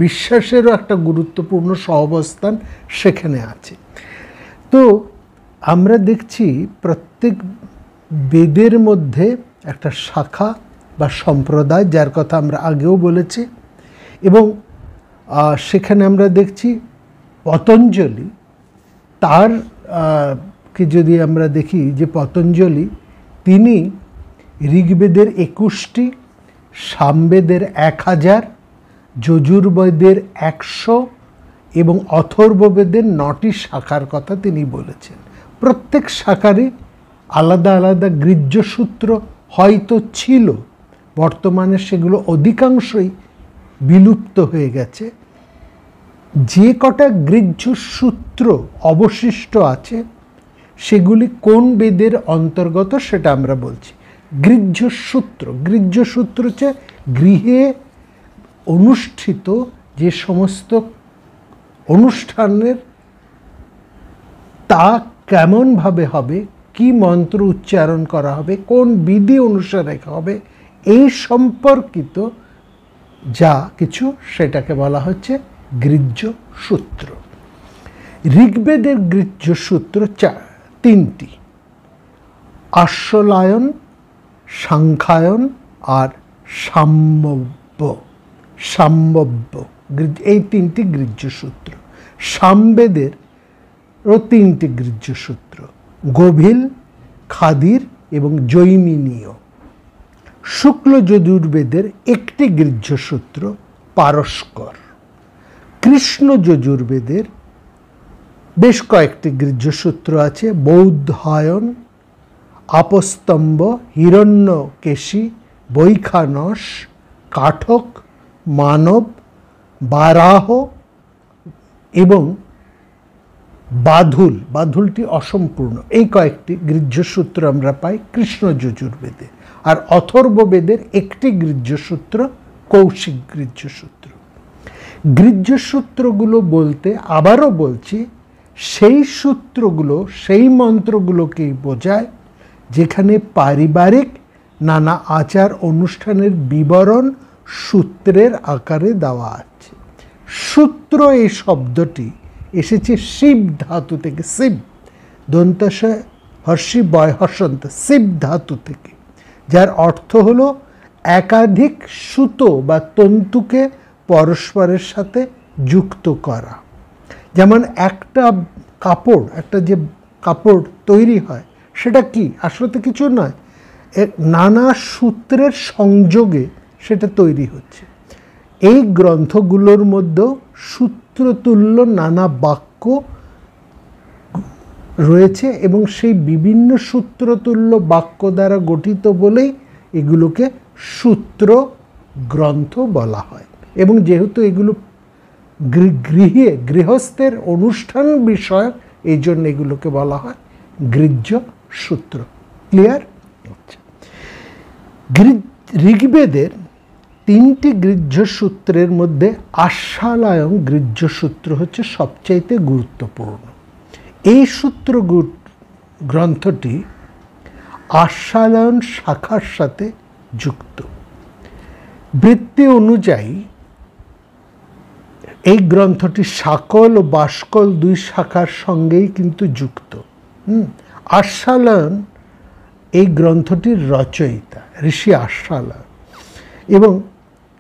বিশ্বাসেরও একটা গুরুত্বপূর্ণ সহাবস্থান সেখানে আছে। তো আমরা দেখছি প্রত্যেক বেদের মধ্যে একটা শাখা বা সম্প্রদায়, যার কথা আমরা আগেও বলেছি, এবং সেখানে আমরা দেখছি পতঞ্জলি, তার কে যদি আমরা দেখি যে পতঞ্জলি তিনি ঋগ্বেদের 21টি, সামবেদের 1000, যজুর্বেদের 100 এবং অথর্ববেদের 9টি শাখার কথা তিনি বলেছেন। প্রত্যেক শাখারই আলাদা আলাদা গৃহ্যসূত্র হয়তো ছিল, বর্তমানে সেগুলো অধিকাংশই বিলুপ্ত হয়ে গেছে। যে কটা গৃহ্যসূত্র অবশিষ্ট আছে সেগুলি কোন বেদের অন্তর্গত সেটা আমরা বলছি। গৃহ্য সূত্র, গৃহ্য সূত্র হচ্ছে গৃহে অনুষ্ঠিত যে সমস্ত অনুষ্ঠানের তা কেমনভাবে হবে, কি মন্ত্র উচ্চারণ করা হবে, কোন বিধি অনুসারে হবে, এই সম্পর্কিত যা কিছু সেটাকে বলা হচ্ছে গৃহ্য সূত্র। ঋগ্বেদের গৃহ্য সূত্র তিনটি: আশ্বলায়ন, সাংখ্যায়ন আর সাম্যব্য। সাম্যব্য এই তিনটি গৃহ্য সূত্র। সামবেদেরও তিনটি গৃহ্য সূত্র: গভীল, খাদির এবং জৈমিনীয়। শুক্ল যজুর্বেদের একটি গৃহ্য সূত্র পারস্কর। কৃষ্ণ যজুর্বেদের বেশ কয়েকটি গৃহ্য সূত্র আছে: বৌদ্ধায়ন, আপস্তম্ভ, হিরণ্যকেশী, বৈখানস, কাঠক, মানব, বারাহ এবং বাধুল। বাধুলটি অসম্পূর্ণ। এই কয়েকটি গৃহ্য সূত্র আমরা পাই কৃষ্ণ যজুর্বেদে। আর অথর্ববেদের একটি গৃহ্য সূত্র কৌশিক গৃহ্য সূত্র। গৃহ্য সূত্রগুলো বলতে আবারও বলছি, সেই সূত্রগুলো সেই মন্ত্রগুলোকেই বোঝায় যেখানে পারিবারিক নানা আচার অনুষ্ঠানের বিবরণ সূত্রের আকারে দেওয়া আছে। সূত্র এই শব্দটি এসেছে শিব ধাতু থেকে। শিব দন্তস্য হর্ষি বয় হসন্ত, শিব ধাতু থেকে, যার অর্থ হলো একাধিক সুতো বা তন্তুকে পরস্পরের সাথে যুক্ত করা। যেমন একটা কাপড়, একটা যে কাপড় তৈরি হয় সেটা কি আসলে কিছু নয়, নানা সূত্রের সংযোগে সেটা তৈরি হচ্ছে। এই গ্রন্থগুলোর মধ্যেও সূত্রতুল্য নানা বাক্য রয়েছে এবং সেই বিভিন্ন সূত্রতুল্য বাক্য দ্বারা গঠিত বলেই এগুলোকে সূত্র গ্রন্থ বলা হয়। এবং যেহেতু এগুলো গৃহস্থের অনুষ্ঠান বিষয়ক, এই জন্য এগুলোকে বলা হয় গৃহ্য সূত্র। ক্লিয়ার? ঋগ্বেদের তিনটি গৃহ্য সূত্রের মধ্যে আস্বালায়ন গৃহ্য সূত্র হচ্ছে সবচাইতে গুরুত্বপূর্ণ। এই সূত্র গ্রন্থটি আস্বালায়ন শাখার সাথে যুক্ত। বৃত্তি অনুযায়ী এই গ্রন্থটি শাকল ও বাষ্কল দুই শাখার সঙ্গেই কিন্তু যুক্ত। আস্বালায়ন এই গ্রন্থটির রচয়িতা ঋষি আস্বালায়ন, এবং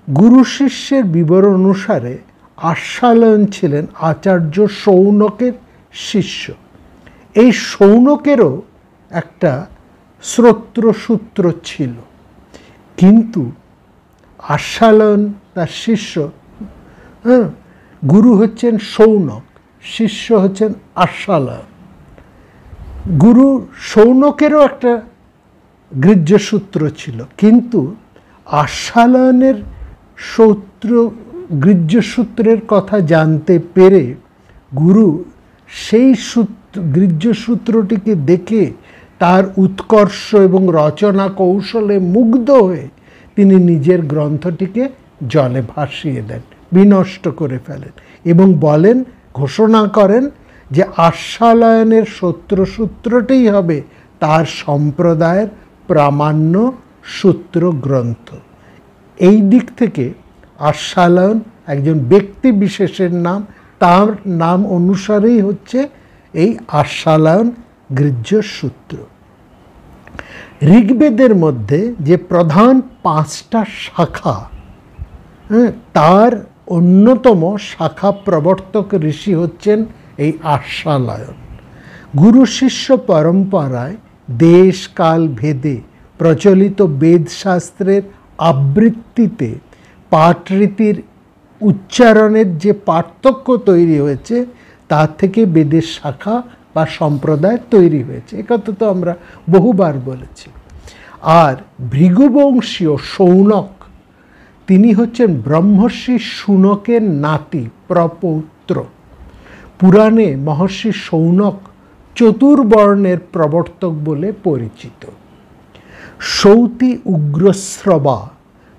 গুরু শিষ্যের বিবরণ অনুসারে আস্বালায়ন ছিলেন আচার্য শৌনকের শিষ্য। এই শৌনকেরও একটা শ্রোত্রসূত্র ছিল, কিন্তু আস্বালায়ন তার শিষ্য, গুরু হচ্ছেন শৌনক, শিষ্য হচ্ছেন আস্বালায়ন। গুরু শৌনকেরও একটা গৃহ্য সূত্র ছিল, কিন্তু আস্বালায়নের গৃহ্য সূত্রের কথা জানতে পেরে গুরু সেই গৃহ্য সূত্রটিকে দেখে তার উৎকর্ষ এবং রচনা কৌশলে মুগ্ধ হয়ে তিনি নিজের গ্রন্থটিকে জলে ভাসিয়ে দেন, বিনষ্ট করে ফেলেন এবং বলেন, ঘোষণা করেন যে আস্বালায়নের সূত্রটিই হবে তার সম্প্রদায়ের প্রামাণ্য সূত্র গ্রন্থ। এই দিক থেকে আস্বালায়ন একজন ব্যক্তি বিশেষের নাম, তার নাম অনুসারেই হচ্ছে এই আস্বালায়ন গৃহ্য সূত্র। ঋগ্বেদের মধ্যে যে প্রধান 5টা শাখা, তার অন্যতম শাখা প্রবর্তক ঋষি হচ্ছেন এই আস্বালায়ন। গুরু শিষ্য পরম্পরায় দেশ কাল ভেদে প্রচলিত বেদশাস্ত্রের আবৃত্তিতে পাঠরীতির উচ্চারণের যে পার্থক্য তৈরি হয়েছে, তার থেকে বেদের শাখা বা সম্প্রদায় তৈরি হয়েছে। একথা তো আমরা বহুবার বলেছি। আর ভৃগুবংশীয় শৌনক, তিনি হচ্ছেন ব্রহ্মর্ষি শুনকের নাতি, প্রপৌত্র। পুরাণে মহর্ষি শৌনক চতুর্বর্ণের প্রবর্তক বলে পরিচিত। সৌতি উগ্রশ্রবা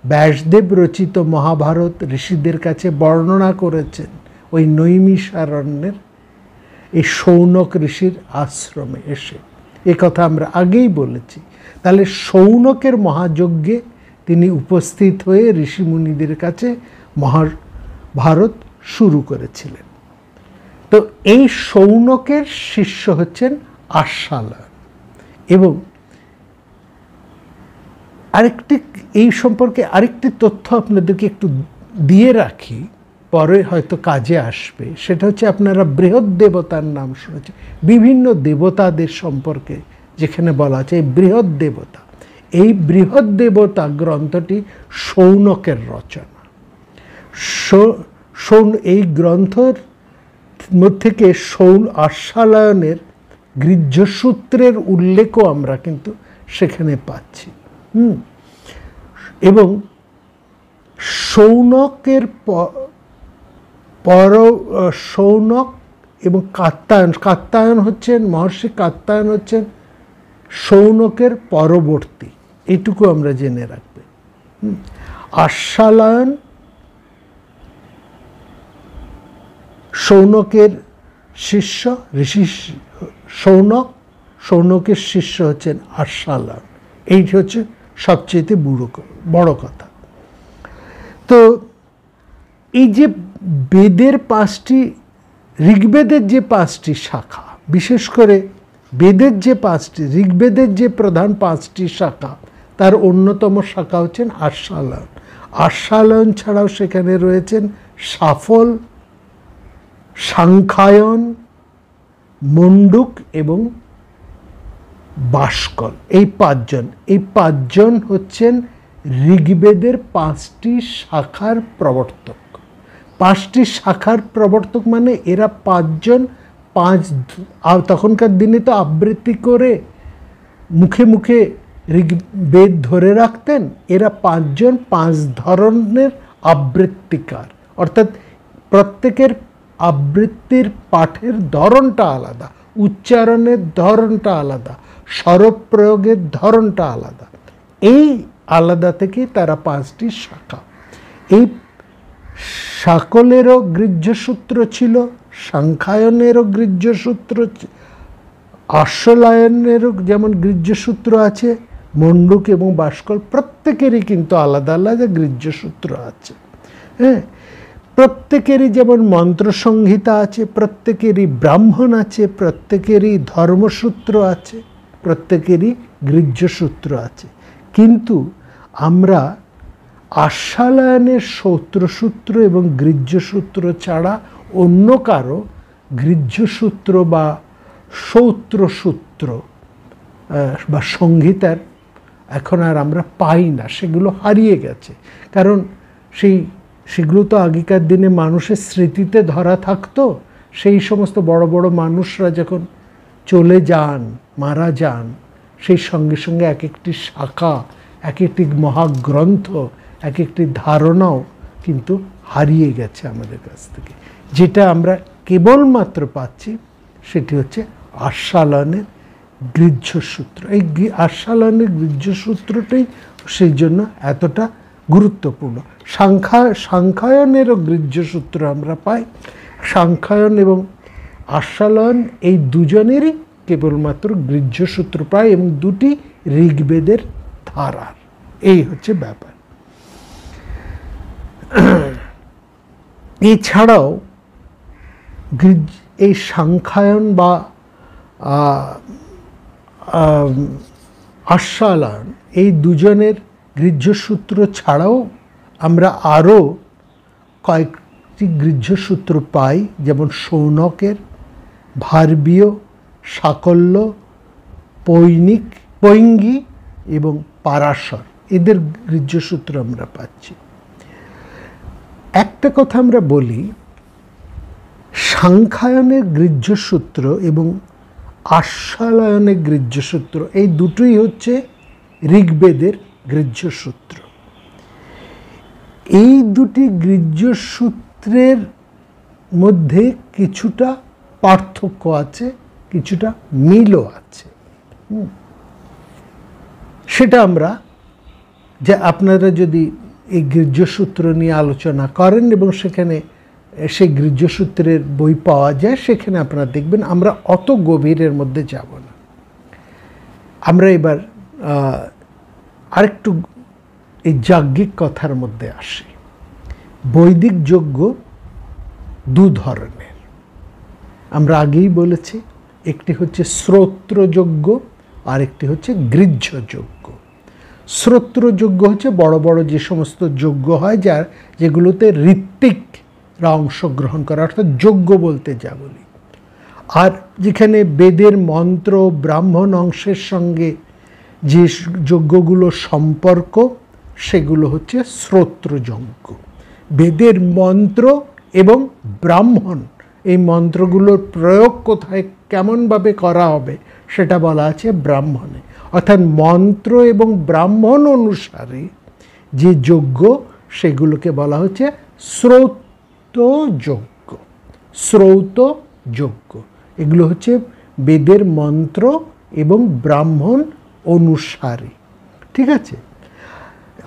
ব্যাসদেব রচিত মহাভারত ঋষিদের কাছে বর্ণনা করেছেন ওই নৈমিষারণ্যের এই শৌনক ঋষির আশ্রমে এসে। এ কথা আমরা আগেই বলেছি। তাহলে শৌনকের মহাযজ্ঞে তিনি উপস্থিত হয়ে ঋষিমুনিদের কাছে মহাভারত শুরু করেছিলেন। তো এই শৌনকের শিষ্য হচ্ছেন আস্বালয়ন। এবং আরেকটি এই সম্পর্কে আরেকটি তথ্য আপনাদেরকে একটু দিয়ে রাখি, পরে হয়তো কাজে আসবে। সেটা হচ্ছে, আপনারা বৃহৎ দেবতার নাম শুনেছেন, বিভিন্ন দেবতাদের সম্পর্কে যেখানে বলা আছে এই বৃহৎ দেবতা। এই বৃহৎ দেবতা গ্রন্থটি শৌনকের রচনা। এই গ্রন্থের থেকে আস্বালয়নের গৃহ্যসূত্রের উল্লেখও আমরা কিন্তু সেখানে পাচ্ছি। এবং শৌনকের শৌনক এবং কাত্যায়ন হচ্ছেন, মহর্ষি কাত্যায়ন হচ্ছেন শৌনকের পরবর্তী, এটুকু আমরা জেনে রাখবে। আস্বালয়ন শৌনকের শিষ্য, ঋষি শৌনকের শিষ্য হচ্ছেন আস্বালয়ন। এইটি হচ্ছে সবচেয়ে বড় কথা। তো এই যে বেদের ঋগ্বেদের যে 5টি শাখা, বিশেষ করে বেদের যে 5টি, ঋগ্বেদের যে প্রধান 5টি শাখা, তার অন্যতম শাখা হচ্ছেন আস্বালয়ন। আস্বালয়ন ছাড়াও সেখানে রয়েছেন সাফল, সাংখ্যায়ন, মণ্ডুক এবং বাষ্কল। এই 5জন হচ্ছেন ঋগ্বেদের 5টি শাখার প্রবর্তক। 5টি শাখার প্রবর্তক মানে এরা 5জন তখনকার দিনে তো আবৃত্তি করে মুখে মুখে ঋগ্বেদ ধরে রাখতেন। এরা 5জন 5 ধরনের আবৃত্তিকার, অর্থাৎ প্রত্যেকের আবৃত্তির পাঠের ধরনটা আলাদা, উচ্চারণের ধরনটা আলাদা, স্বরূপ প্রয়োগের ধরনটা আলাদা। এই আলাদা থেকেই তারা 5টি শাখা। এই সকলেরও গৃহ্যসূত্র ছিল, সাংখ্যায়নেরও গৃহ্যসূত্র, আস্বালয়নেরও যেমন গৃহ্যসূত্র আছে, মণ্ডুক এবং বাষ্কল প্রত্যেকেরই কিন্তু আলাদা আলাদা গৃহ্যসূত্র আছে। হ্যাঁ, প্রত্যেকেরই যেমন মন্ত্রসংহিতা আছে, প্রত্যেকেরই ব্রাহ্মণ আছে, প্রত্যেকেরই ধর্মসূত্র আছে, প্রত্যেকেরই গৃহ্যসূত্র আছে। কিন্তু আমরা আস্বালয়নের সূত্র এবং গৃহ্যসূত্র ছাড়া অন্য কারো গৃহ্যসূত্র বা সূত্র বা সংহিতার এখন আর আমরা পাই না, সেগুলো হারিয়ে গেছে। কারণ সেগুলো তো আগেকার দিনে মানুষের স্মৃতিতে ধরা থাকতো। সেই সমস্ত বড় বড় মানুষরা যখন চলে যান, মারা যান, সেই সঙ্গে সঙ্গে এক একটি শাখা, এক একটি মহাগ্রন্থ, এক একটি ধারণাও কিন্তু হারিয়ে গেছে আমাদের কাছ থেকে। যেটা আমরা কেবলমাত্র পাচ্ছি সেটি হচ্ছে আস্বালয়নের গৃহ্যসূত্র। এই আস্বালয়নের গৃহ্যসূত্রটাই সেই জন্য এতটা গুরুত্বপূর্ণ। সাংখ্যায়নেরও গৃহ্যসূত্র আমরা পাই। সাংখ্যায়ন এবং আস্বালয়ন এই দুজনেরই কেবলমাত্র গৃহ্যসূত্র পাই, এবং দুটি ঋগ্বেদের ধারার। এই হচ্ছে ব্যাপার। এছাড়াও এই সাংখ্যায়ন বা আস্বালয়ন এই দুজনের গৃহ্যসূত্র ছাড়াও আমরা আরও কয়েকটি গৃহ্যসূত্র পাই, যেমন শৌনকের, ভার্বীয়, সাকল্য, পৈঙ্গী এবং পারাশর, এদের গৃহ্যসূত্র আমরা পাচ্ছি। একটা কথা আমরা বলি, সাংখ্যায়নের গৃহ্যসূত্র এবং আস্বালয়নের গৃহ্যসূত্র এই দুটোই হচ্ছে ঋগ্বেদের গৃহ্যসূত্র। এই দুটি গৃহ্যসূত্রের মধ্যে কিছুটা পার্থক্য আছে, কিছুটা মিলও আছে। সেটা আমরা, যে আপনারা যদি এই গৃহ্যসূত্র নিয়ে আলোচনা করেন এবং সেখানে সেই গৃহ্যসূত্রের বই পাওয়া যায়, সেখানে আপনারা দেখবেন। আমরা অত গভীরের মধ্যে যাব না। আমরা এবার আরেকটু এই যাজ্ঞিক কথার মধ্যে আসি। বৈদিক যজ্ঞ দু ধরনের, আমরা আগেই বলেছি। একটি হচ্ছে শ্রোত্রযজ্ঞ, আর একটি হচ্ছে গৃহ্যযজ্ঞ। শ্রোত্রযজ্ঞ হচ্ছে বড় বড় যে সমস্ত যজ্ঞ হয়, যেগুলোতে ঋত্বিকরা অংশগ্রহণ করে, অর্থাৎ যজ্ঞ বলতে যা বলি। আর যেখানে বেদের মন্ত্র, ব্রাহ্মণ অংশের সঙ্গে যে যজ্ঞগুলো সম্পর্ক, সেগুলো হচ্ছে শ্রোত্রযজ্ঞ। বেদের মন্ত্র এবং ব্রাহ্মণ, এই মন্ত্রগুলোর প্রয়োগ কোথায় কেমনভাবে করা হবে সেটা বলা আছে ব্রাহ্মণে। অর্থাৎ মন্ত্র এবং ব্রাহ্মণ অনুসারে যে যজ্ঞ, সেগুলোকে বলা হচ্ছে শ্রৌতযজ্ঞ। শ্রৌতযজ্ঞ এগুলো হচ্ছে বেদের মন্ত্র এবং ব্রাহ্মণ অনুসারে, ঠিক আছে?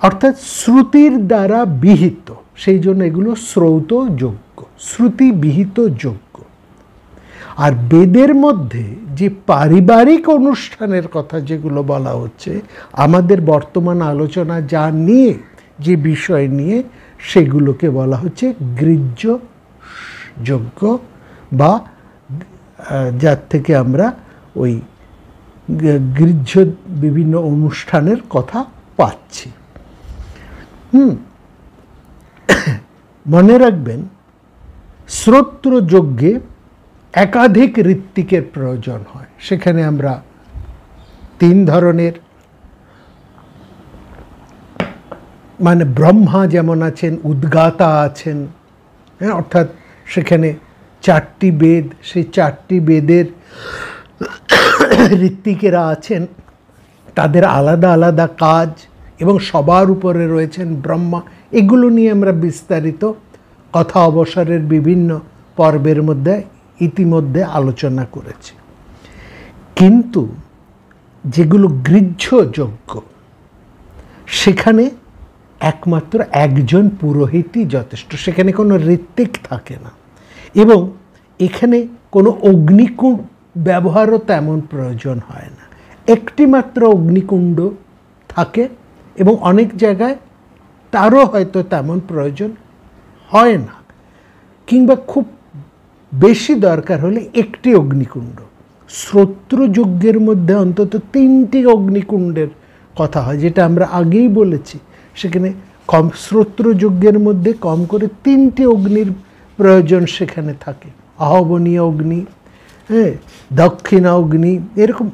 অর্থাৎ শ্রুতির দ্বারা বিহিত, সেই জন্য এগুলো শ্রৌতযজ্ঞ, শ্রুতি বিহিত যজ্ঞ। আর বেদের মধ্যে যে পারিবারিক অনুষ্ঠানের কথা যেগুলো বলা হচ্ছে, আমাদের বর্তমান আলোচনা যা নিয়ে, যে বিষয় নিয়ে, সেগুলোকে বলা হচ্ছে গৃহ্যযজ্ঞ, বা যার থেকে আমরা ওই গৃহ্য বিভিন্ন অনুষ্ঠানের কথা পাচ্ছি। মনে রাখবেন, শ্রোত্রযজ্ঞে একাধিক ঋত্বিকের প্রয়োজন হয়। সেখানে আমরা তিন ধরনের, মানে ব্রহ্মা যেমন আছেন, উদ্গাতা আছেন, হ্যাঁ, অর্থাৎ সেখানে চারটি বেদ, সেই চারটি বেদের ঋত্বিকেরা আছেন, তাদের আলাদা আলাদা কাজ, এবং সবার উপরে রয়েছেন ব্রহ্মা। এগুলো নিয়ে আমরা বিস্তারিত কথা অবসরের বিভিন্ন পর্বের মধ্যে ইতিমধ্যে আলোচনা করেছি। কিন্তু যেগুলো গৃহ্যযজ্ঞ, সেখানে একমাত্র একজন পুরোহিতই যথেষ্ট, সেখানে কোনো ঋত্বিক থাকে না, এবং এখানে কোনো অগ্নিকুণ্ড ব্যবহারও তেমন প্রয়োজন হয় না। একটি মাত্র অগ্নিকুণ্ড থাকে, এবং অনেক জায়গায় তারও হয়তো তেমন প্রয়োজন হয় না, কিংবা খুব বেশি দরকার হলে একটি অগ্নিকুণ্ড। শ্রোত্রযজ্ঞের মধ্যে অন্তত 3টি অগ্নিকুণ্ডের কথা হয়, যেটা আমরা আগেই বলেছি। সেখানে কম, শ্রোত্রযজ্ঞের মধ্যে কম করে 3টি অগ্নির প্রয়োজন সেখানে থাকে। আহবনীয় অগ্নি, হ্যাঁ, দক্ষিণা অগ্নি, এরকম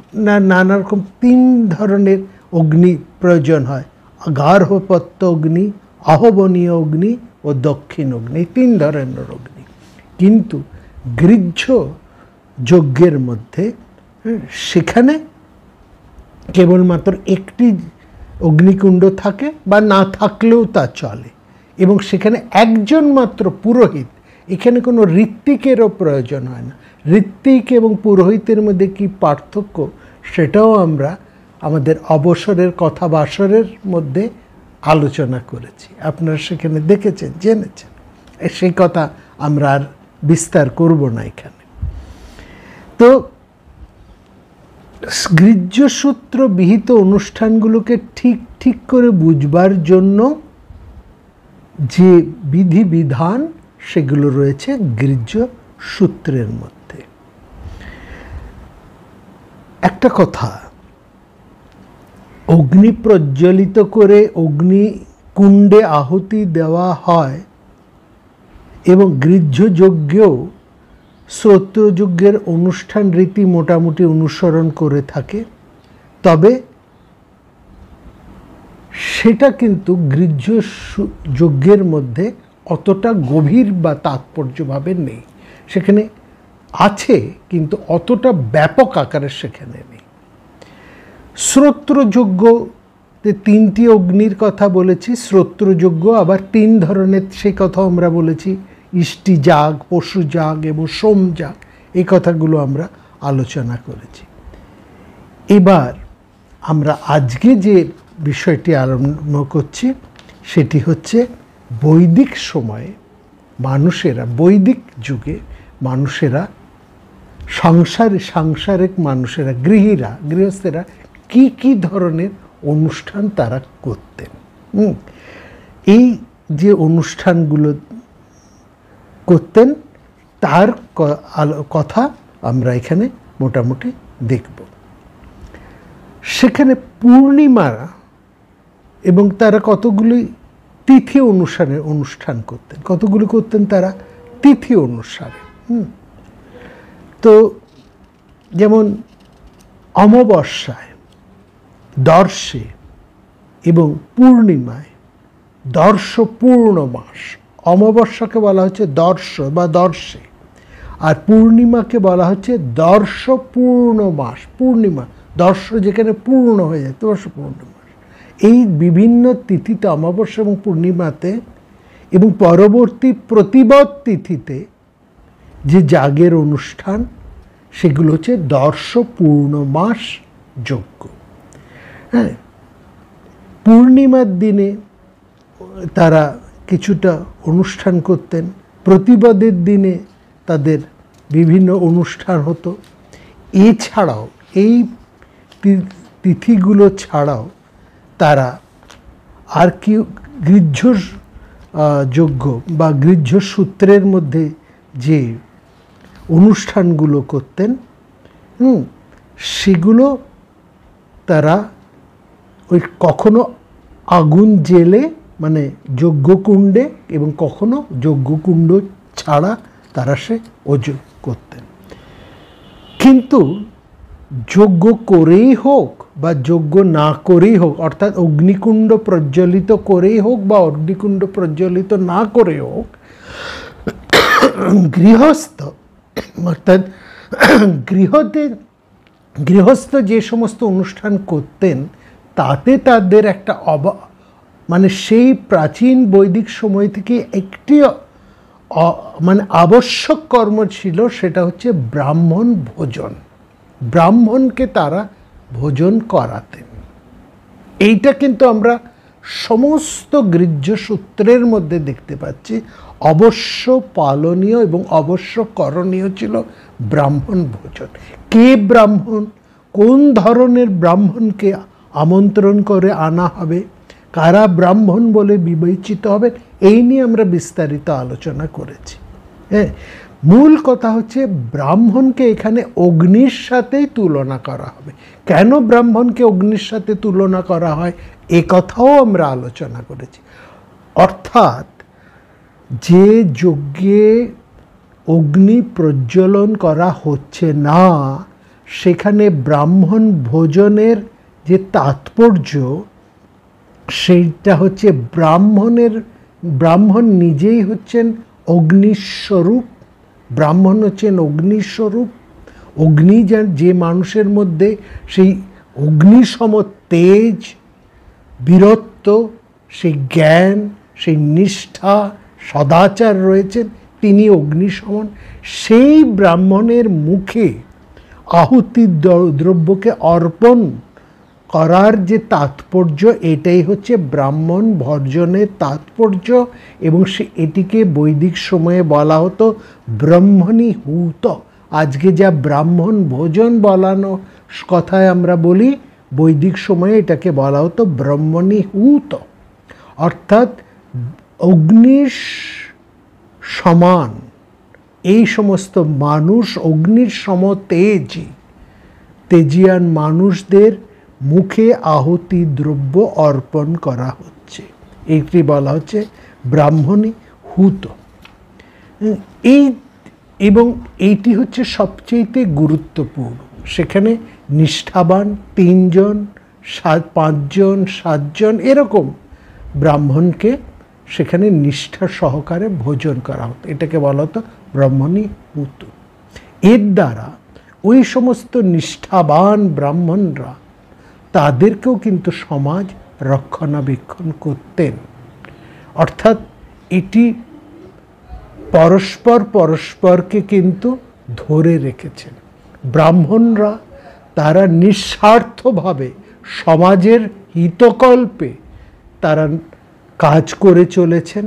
নানা রকম 3 ধরনের অগ্নি প্রয়োজন হয়। গার্হপত্য অগ্নি, আহবনীয় অগ্নি ও দক্ষিণ অগ্নি, এই 3 ধরনের অগ্নি। কিন্তু গৃহ্য যজ্ঞের মধ্যে সেখানে কেবলমাত্র একটি অগ্নিকুণ্ড থাকে, বা না থাকলেও তা চলে, এবং সেখানে একজন মাত্র পুরোহিত। এখানে কোনো ঋত্বিকেরও প্রয়োজন হয় না। ঋত্বিক এবং পুরোহিতের মধ্যে কি পার্থক্য, সেটাও আমরা আমাদের অবসরের কথা বাসরের মধ্যে আলোচনা করেছি। আপনারা সেখানে দেখেছেন, জেনেছেন, সেই কথা আমরা আর বিস্তার করব না এখানে। তো গৃহ্যসূত্র বিহিত অনুষ্ঠানগুলোকে ঠিক করে বুঝবার জন্য যে বিধিবিধান, সেগুলো রয়েছে গৃহ্যসূত্রের মধ্যে। একটা কথা, অগ্নি প্রজ্বলিত করে অগ্নিকুণ্ডে আহুতি দেওয়া হয়, এবং গৃহ্যযজ্ঞেও শ্রোত্রযজ্ঞের অনুষ্ঠান রীতি মোটামুটি অনুসরণ করে থাকে, তবে সেটা কিন্তু গৃহ্যযজ্ঞের মধ্যে অতটা গভীর বা তাৎপর্যভাবে নেই। সেখানে আছে, কিন্তু অতটা ব্যাপক আকারে সেখানে নেই। শ্রোত্রযজ্ঞতে 3টি অগ্নির কথা বলেছি। শ্রোত্রযজ্ঞ আবার 3 ধরনের, সেই কথা আমরা বলেছি। ইষ্টিযাগ, পশুযাগ এবং সোমযাগ, এই কথাগুলো আমরা আলোচনা করেছি। এবার আমরা আজকে যে বিষয়টি আরম্ভ করছি সেটি হচ্ছে বৈদিক সময়ে মানুষেরা, বৈদিক যুগে মানুষেরা, সাংসারিক মানুষেরা, গৃহস্থেরা কি কি ধরনের অনুষ্ঠান তারা করতেন। এই যে অনুষ্ঠানগুলো করতেন তার কথা আমরা এখানে মোটামুটি দেখব। সেখানে পূর্ণিমা এবং তারা কতগুলি তিথি অনুষ্ঠান করতেন। কতগুলি করতেন তারা তিথি অনুসারে। তো যেমন অমাবস্যায়, দর্শে এবং পূর্ণিমায়, দর্শ পূর্ণমাস, অমাবস্যাকে বলা হচ্ছে দর্শ বা দর্শে, আর পূর্ণিমাকে বলা হচ্ছে দর্শ পূর্ণমাস। পূর্ণিমা, দর্শ যেখানে পূর্ণ হয়ে যায়, দর্শ পূর্ণমাস। এই বিভিন্ন তিথিতে, অমাবস্যা এবং পূর্ণিমাতে এবং পরবর্তী প্রতিবদ তিথিতে যে যাগের অনুষ্ঠান, সেগুলো হচ্ছে দর্শ পূর্ণমাস যজ্ঞ। হ্যাঁ, পূর্ণিমার দিনে তারা কিছুটা অনুষ্ঠান করতেন, প্রতিবাদের দিনে তাদের বিভিন্ন অনুষ্ঠান হতো। এছাড়াও এই তিথিগুলো ছাড়াও তারা আর কি গৃহ্য যজ্ঞ বা গৃহ্য সূত্রের মধ্যে যে অনুষ্ঠানগুলো করতেন, সেগুলো তারা ওই কখনো আগুন জেলে মানে যজ্ঞকুণ্ডে এবং কখনো যজ্ঞকুণ্ড ছাড়া তারা সে যজ্ঞ করতেন। কিন্তু যজ্ঞ করেই হোক বা যজ্ঞ না করেই হোক, অর্থাৎ অগ্নিকুণ্ড প্রজ্বলিত করেই হোক বা অগ্নিকুণ্ড প্রজ্বলিত না করে হোক, গৃহস্থ অর্থাৎ গৃহস্থ যে সমস্ত অনুষ্ঠান করতেন তাতে তাদের একটা মানে সেই প্রাচীন বৈদিক সময় থেকে একটি মানে আবশ্যক কর্ম ছিল, সেটা হচ্ছে ব্রাহ্মণ ভোজন। ব্রাহ্মণকে তারা ভোজন করাতেন। এইটা কিন্তু আমরা সমস্ত গৃহ্য সূত্রের মধ্যে দেখতে পাচ্ছি। অবশ্য পালনীয় এবং অবশ্য করণীয় ছিল ব্রাহ্মণ ভোজন। কে ব্রাহ্মণ, কোন ধরনের ব্রাহ্মণকে আমন্ত্রণ করে আনা হবে, কারা ব্রাহ্মণ বলে বিবেচিত হবে, এই নিয়ে আমরা বিস্তারিত আলোচনা করেছি। হ্যাঁ, মূল কথা হচ্ছে ব্রাহ্মণকে এখানে অগ্নির সাথেই তুলনা করা হবে। কেন ব্রাহ্মণকে অগ্নির সাথে তুলনা করা হয় এ কথাও আমরা আলোচনা করেছি। অর্থাৎ যে যজ্ঞে অগ্নি প্রজ্বলন করা হচ্ছে না, সেখানে ব্রাহ্মণ ভোজনের যে তাৎপর্য, সেইটা হচ্ছে ব্রাহ্মণ নিজেই হচ্ছেন অগ্নিস্বরূপ। ব্রাহ্মণ হচ্ছেন অগ্নিস্বরূপ। অগ্নি যে মানুষের মধ্যে সেই অগ্নিসম তেজ, বীরত্ব, সেই জ্ঞান, সেই নিষ্ঠা, সদাচার রয়েছেন, তিনি অগ্নিসমান। সেই ব্রাহ্মণের মুখে আহুতি দ্রব্যকে অর্পণ করার যে তাৎপর্য, এটাই হচ্ছে ব্রাহ্মণ ভর্জনের তাৎপর্য। এবং এটিকে বৈদিক সময়ে বলা হতো ব্রাহ্মণী হুত। আজকে যা ব্রাহ্মণ ভোজন বলানো কথায় আমরা বলি, বৈদিক সময়ে এটাকে বলা হতো ব্রাহ্মণী হুত। অর্থাৎ অগ্নির সমান এই সমস্ত মানুষ, অগ্নির সম তেজিয়ান মানুষদের মুখে আহুতি দ্রব্য অর্পণ করা হচ্ছে, এইটি বলা হচ্ছে ব্রাহ্মণী হুত। এবং এইটি হচ্ছে সবচেয়ে গুরুত্বপূর্ণ। সেখানে নিষ্ঠাবান 3 জন, 5 জন, 7 জন এরকম ব্রাহ্মণকে সেখানে নিষ্ঠা সহকারে ভোজন করা হতো। এটাকে বলা হতো ব্রাহ্মণী হুত। এর দ্বারা ওই সমস্ত নিষ্ঠাবান ব্রাহ্মণরা তাদেরকেও কিন্তু সমাজ রক্ষণাবেক্ষণ করতেন। অর্থাৎ এটি পরস্পরকে কিন্তু ধরে রেখেছেন। ব্রাহ্মণরা তারা নিঃস্বার্থভাবে সমাজের হিতকল্পে তারা কাজ করে চলেছেন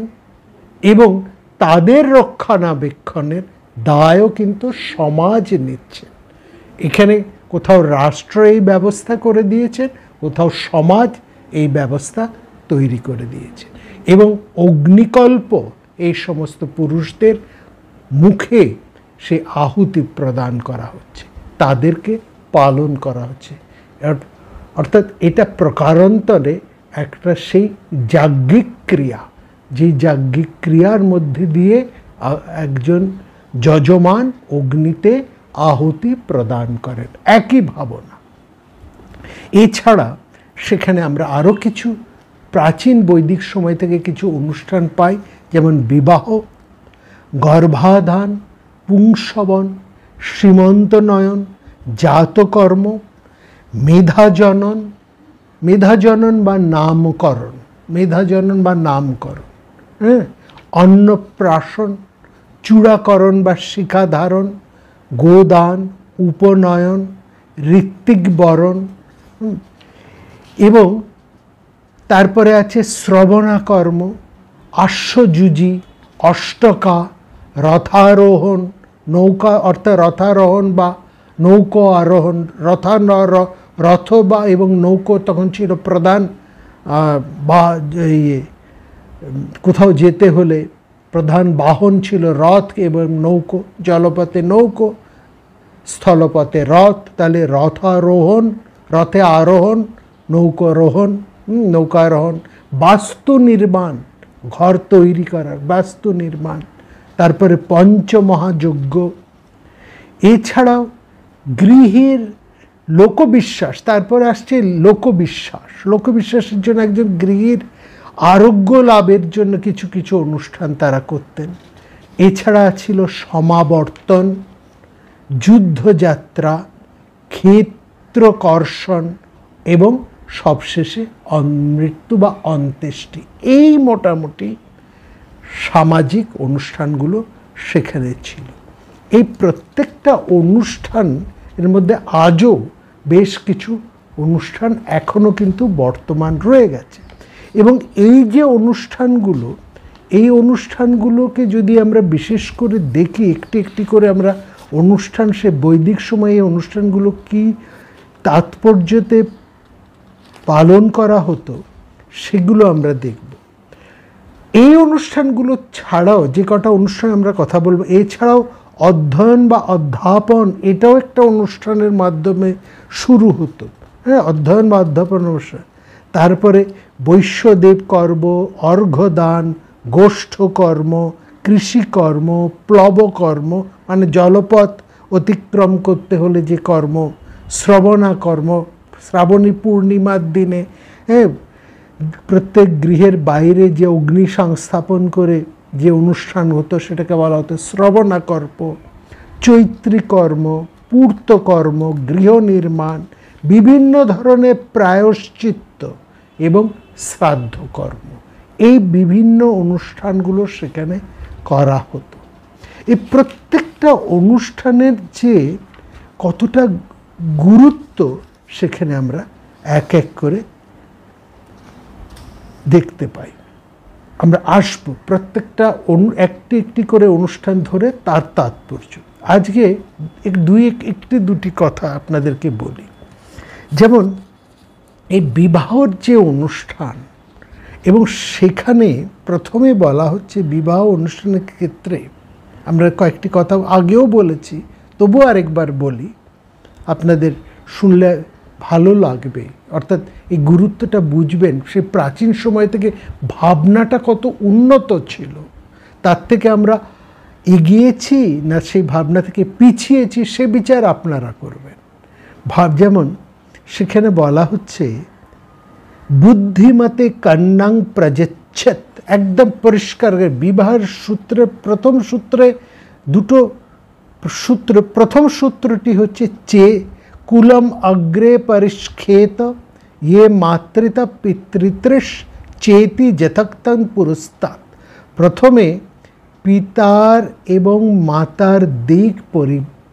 এবং তাদের রক্ষণাবেক্ষণের দায়ও কিন্তু সমাজ নিচ্ছে। এখানে কোথাও রাষ্ট্র এই ব্যবস্থা করে দিয়েছেন, কোথাও সমাজ এই ব্যবস্থা তৈরি করে দিয়েছে এবং অগ্নিকল্প এই সমস্ত পুরুষদের মুখে সে আহুতি প্রদান করা হচ্ছে, তাদেরকে পালন করা হচ্ছে। অর্থাৎ এটা প্রকারান্তরে একটা সেই যাজ্ঞিক ক্রিয়া, যে যাজ্ঞিক ক্রিয়ার মধ্যে দিয়ে একজন যজমান অগ্নিতে আহুতি প্রদান করেন, একই ভাবনা। এছাড়া সেখানে আমরা আরও কিছু প্রাচীন বৈদিক সময় থেকে কিছু অনুষ্ঠান পাই, যেমন বিবাহ, গর্ভাধান, পুংসবন, সীমন্তনয়ন, জাতকর্ম, মেধাজনন, মেধাজনন বা নামকরণ, মেধাজনন বা নামকরণ, অন্নপ্রাশন, চূড়াকরণ বা শিখাধারণ, গোদান, উপনয়ন, ঋত্বিক বরণ, এবং তারপরে আছে শ্রবণাকর্ম, অশ্বযুজি, অষ্টকা, রথারোহণ, নৌকা অর্থাৎ রথারোহণ বা নৌকো আরোহণ, রথ বা এবং নৌকো তখন ছিল প্রধান, বা কোথাও যেতে হলে প্রধান বাহন ছিল রথ এবং নৌকো, জলপথে নৌকো, স্থলপথে রথ, তাহলে রথারোহণ, রথে আরোহণ, নৌকারোহণ, নৌকারোহণ, বাস্তু নির্মাণ, ঘর তৈরি করার বাস্তু নির্মাণ, তারপরে পঞ্চমহাযজ্ঞ। এছাড়াও গৃহের লোকবিশ্বাস, তারপরে আসছে লোকবিশ্বাস। লোকবিশ্বাসের জন্য একজন গৃহের আরোগ্য লাভের জন্য কিছু কিছু অনুষ্ঠান তারা করতেন। এছাড়া ছিল সমাবর্তন, যুদ্ধযাত্রা, ক্ষেত্রকর্ষণ এবং সবশেষে মৃত্যু বা অন্ত্যেষ্টি। এই মোটামুটি সামাজিক অনুষ্ঠানগুলো সেখানে ছিল। এই প্রত্যেকটা অনুষ্ঠান এর মধ্যে আজও বেশ কিছু অনুষ্ঠান এখনও কিন্তু বর্তমান রয়ে গেছে এবং এই যে অনুষ্ঠানগুলো, এই অনুষ্ঠানগুলোকে যদি আমরা বিশেষ করে দেখি, একটি একটি করে আমরা অনুষ্ঠান, সে বৈদিক সময়ে এই অনুষ্ঠানগুলো কি তাৎপর্যতে পালন করা হতো সেগুলো আমরা দেখব। এই অনুষ্ঠানগুলো ছাড়াও যে কটা অনুষ্ঠান আমরা কথা বলবো, এছাড়াও অধ্যয়ন বা অধ্যাপন, এটাও একটা অনুষ্ঠানের মাধ্যমে শুরু হতো। হ্যাঁ, অধ্যয়ন বা অধ্যাপন অনুষ্ঠান। তারপরে বৈশ্যদেব কর্ম, অর্ঘ্যদান, গোষ্ঠকর্ম, কৃষিকর্ম, প্লবকর্ম মানে জলপথ অতিক্রম করতে হলে যে কর্ম, শ্রবণাকর্ম, শ্রাবণী পূর্ণিমার দিনে প্রত্যেক গৃহের বাইরে যে অগ্নি সংস্থাপন করে যে অনুষ্ঠান হতো সেটাকে বলা হতো শ্রবণাকর্ম, চৈত্রীকর্ম, পূর্তকর্ম, গৃহ নির্মাণ, বিভিন্ন ধরনের প্রায়শ্চিত্ত এবং শ্রাদ্ধকর্ম। এই বিভিন্ন অনুষ্ঠানগুলো সেখানে করা হতো। এই প্রত্যেকটা অনুষ্ঠানের যে কতটা গুরুত্ব সেখানে আমরা এক এক করে দেখতে পাই। আমরা আসবো প্রত্যেকটা একটি একটি করে অনুষ্ঠান ধরে তার তাৎপর্য। আজকে একটি দুটি কথা আপনাদেরকে বলি। যেমন এই বিবাহর যে অনুষ্ঠান, এবং সেখানে প্রথমে বলা হচ্ছে বিবাহ অনুষ্ঠানের ক্ষেত্রে, আমরা কয়েকটি কথা আগেও বলেছি, তবুও আরেকবার বলি, আপনাদের শুনলে ভালো লাগবে, অর্থাৎ এই গুরুত্বটা বুঝবেন। সে প্রাচীন সময় থেকে ভাবনাটা কত উন্নত ছিল, তার থেকে আমরা এগিয়েছি না সেই ভাবনা থেকে পিছিয়েছি, সে বিচার আপনারা করবেন। যেমন সেখানে বলা হচ্ছে বুদ্ধিমতে কন্যাং প্রযচ্ছেত, একদম পরিষ্কার। বিবাহের সূত্রে প্রথম সূত্রে দুটো সূত্র, প্রথম সূত্রটি হচ্ছে চে কুলম অগ্রে পরিষ্কেত ইয়ে মাতৃতা পিতৃতৃষ চেতি যথক্তং পুরস্তাৎ। প্রথমে পিতার এবং মাতার দিক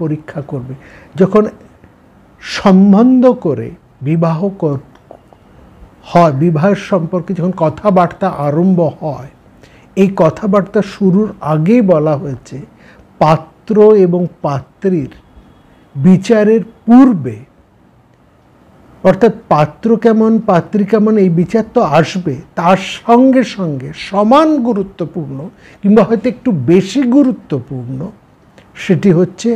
পরীক্ষা করবে। যখন সম্বন্ধ করে বিবাহ হয়, বিবাহের সম্পর্কে যখন কথাবার্তা আরম্ভ হয়, এই কথাবার্তা শুরুর আগেই বলা হয়েছে পাত্র এবং পাত্রীর বিচারের পূর্বে, অর্থাৎ পাত্র কেমন পাত্রী কেমন এই বিচার তো আসবে, তার সঙ্গে সঙ্গে সমান গুরুত্বপূর্ণ কিংবা হয়তো একটু বেশি গুরুত্বপূর্ণ সেটি হচ্ছে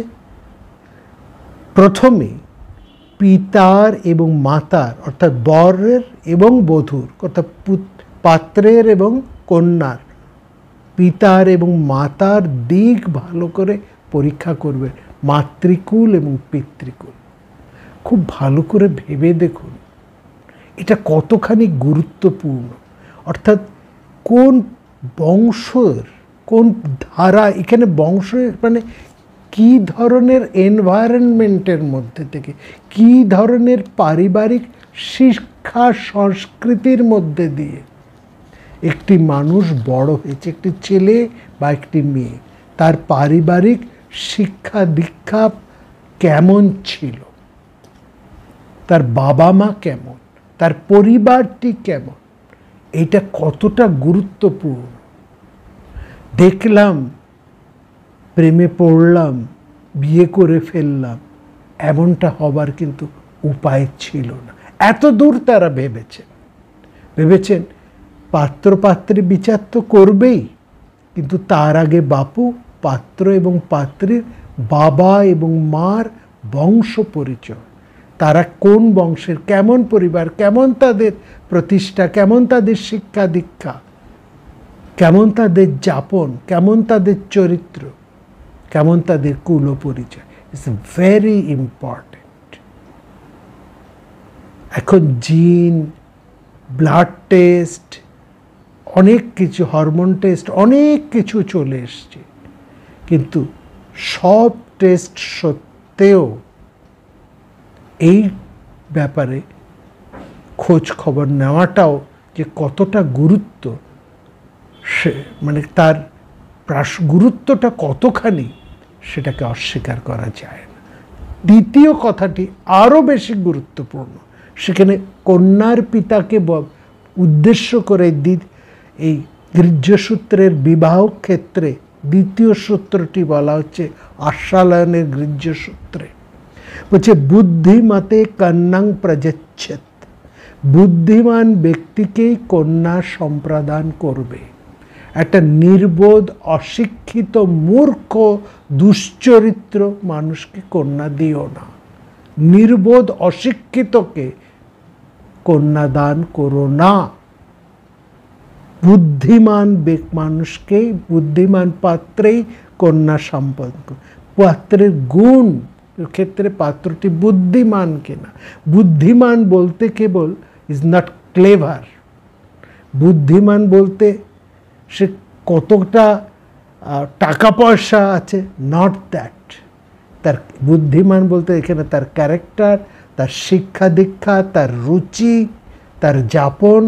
প্রথমে পিতার এবং মাতার, অর্থাৎ বরের এবং বধূর, অর্থাৎ পাত্রের এবং কন্যার পিতার এবং মাতার দিক ভালো করে পরীক্ষা করবে, মাতৃকুল এবং পিতৃকুল। খুব ভালো করে ভেবে দেখুন এটা কতখানি গুরুত্বপূর্ণ, অর্থাৎ কোন বংশের কোন ধারা, এখানে বংশ মানে কী ধরনের এনভায়রনমেন্টের মধ্যে থেকে, কী ধরনের পারিবারিক শিক্ষা সংস্কৃতির মধ্যে দিয়ে একটি মানুষ বড় হয়েছে, একটি ছেলে বা একটি মেয়ে, তার পারিবারিক শিক্ষা দীক্ষা কেমন ছিল, তার বাবা মা কেমন, তার পরিবারটি কেমন, এটা কতটা গুরুত্বপূর্ণ। দেখলাম, প্রেমে পড়লাম, বিয়ে করে ফেললাম, এমনটা হবার কিন্তু উপায় ছিল না। এত দূর তারা ভেবেছেন পাত্র পাত্রী বিচার তো করবেই, কিন্তু তার আগে বাপু পাত্র এবং পাত্রীর বাবা এবং মার বংশ পরিচয়, তারা কোন বংশের, কেমন পরিবার, কেমন তাদের প্রতিষ্ঠা, কেমন তাদের শিক্ষা দীক্ষা, কেমন তাদের যাপন, কেমন তাদের চরিত্র, কেমন তাদের কুল পরিচয়, ইটস ভেরি ইম্পর্টেন্ট। এখন জিন, ব্লাড টেস্ট, অনেক কিছু, হরমোন টেস্ট, অনেক কিছু চলে এসছে, কিন্তু সব টেস্ট সত্ত্বেও এই ব্যাপারে খোঁজ খবর নেওয়াটাও যে কতটা গুরুত্ব, সে মানে তার গুরুত্বটা কতখানি সেটাকে অস্বীকার করা যায় না। দ্বিতীয় কথাটি আরও বেশি গুরুত্বপূর্ণ, সেখানে কন্যার পিতাকে উদ্দেশ্য করে এই গৃহ্যসূত্রের বিবাহ ক্ষেত্রে দ্বিতীয় সূত্রটি বলা হচ্ছে আশ্বালয়নের গৃহ্যসূত্রে, বলছে বুদ্ধিমতে কন্যাং প্রযচ্ছেত, বুদ্ধিমান ব্যক্তিকেই কন্যা সম্প্রদান করবে। একটা নির্বোধ, অশিক্ষিত, মূর্খ, দুশ্চরিত্র মানুষকে কন্যা দিও না, নির্বোধ অশিক্ষিতকে কন্যাদান করো না। বুদ্ধিমান মানুষকে, বুদ্ধিমান পাত্রেই কন্যা সম্পর্ক, পাত্রের গুণ ক্ষেত্রে পাত্রটি বুদ্ধিমান কিনা। বুদ্ধিমান বলতে কেবল ইজ নট ক্লেভার, বুদ্ধিমান বলতে সে কতটা টাকা পয়সা আছে, নট দ্যাট। তার বুদ্ধিমান বলতে এখানে তার ক্যারেক্টার, তার শিক্ষা দীক্ষা, তার রুচি, তার যাপন,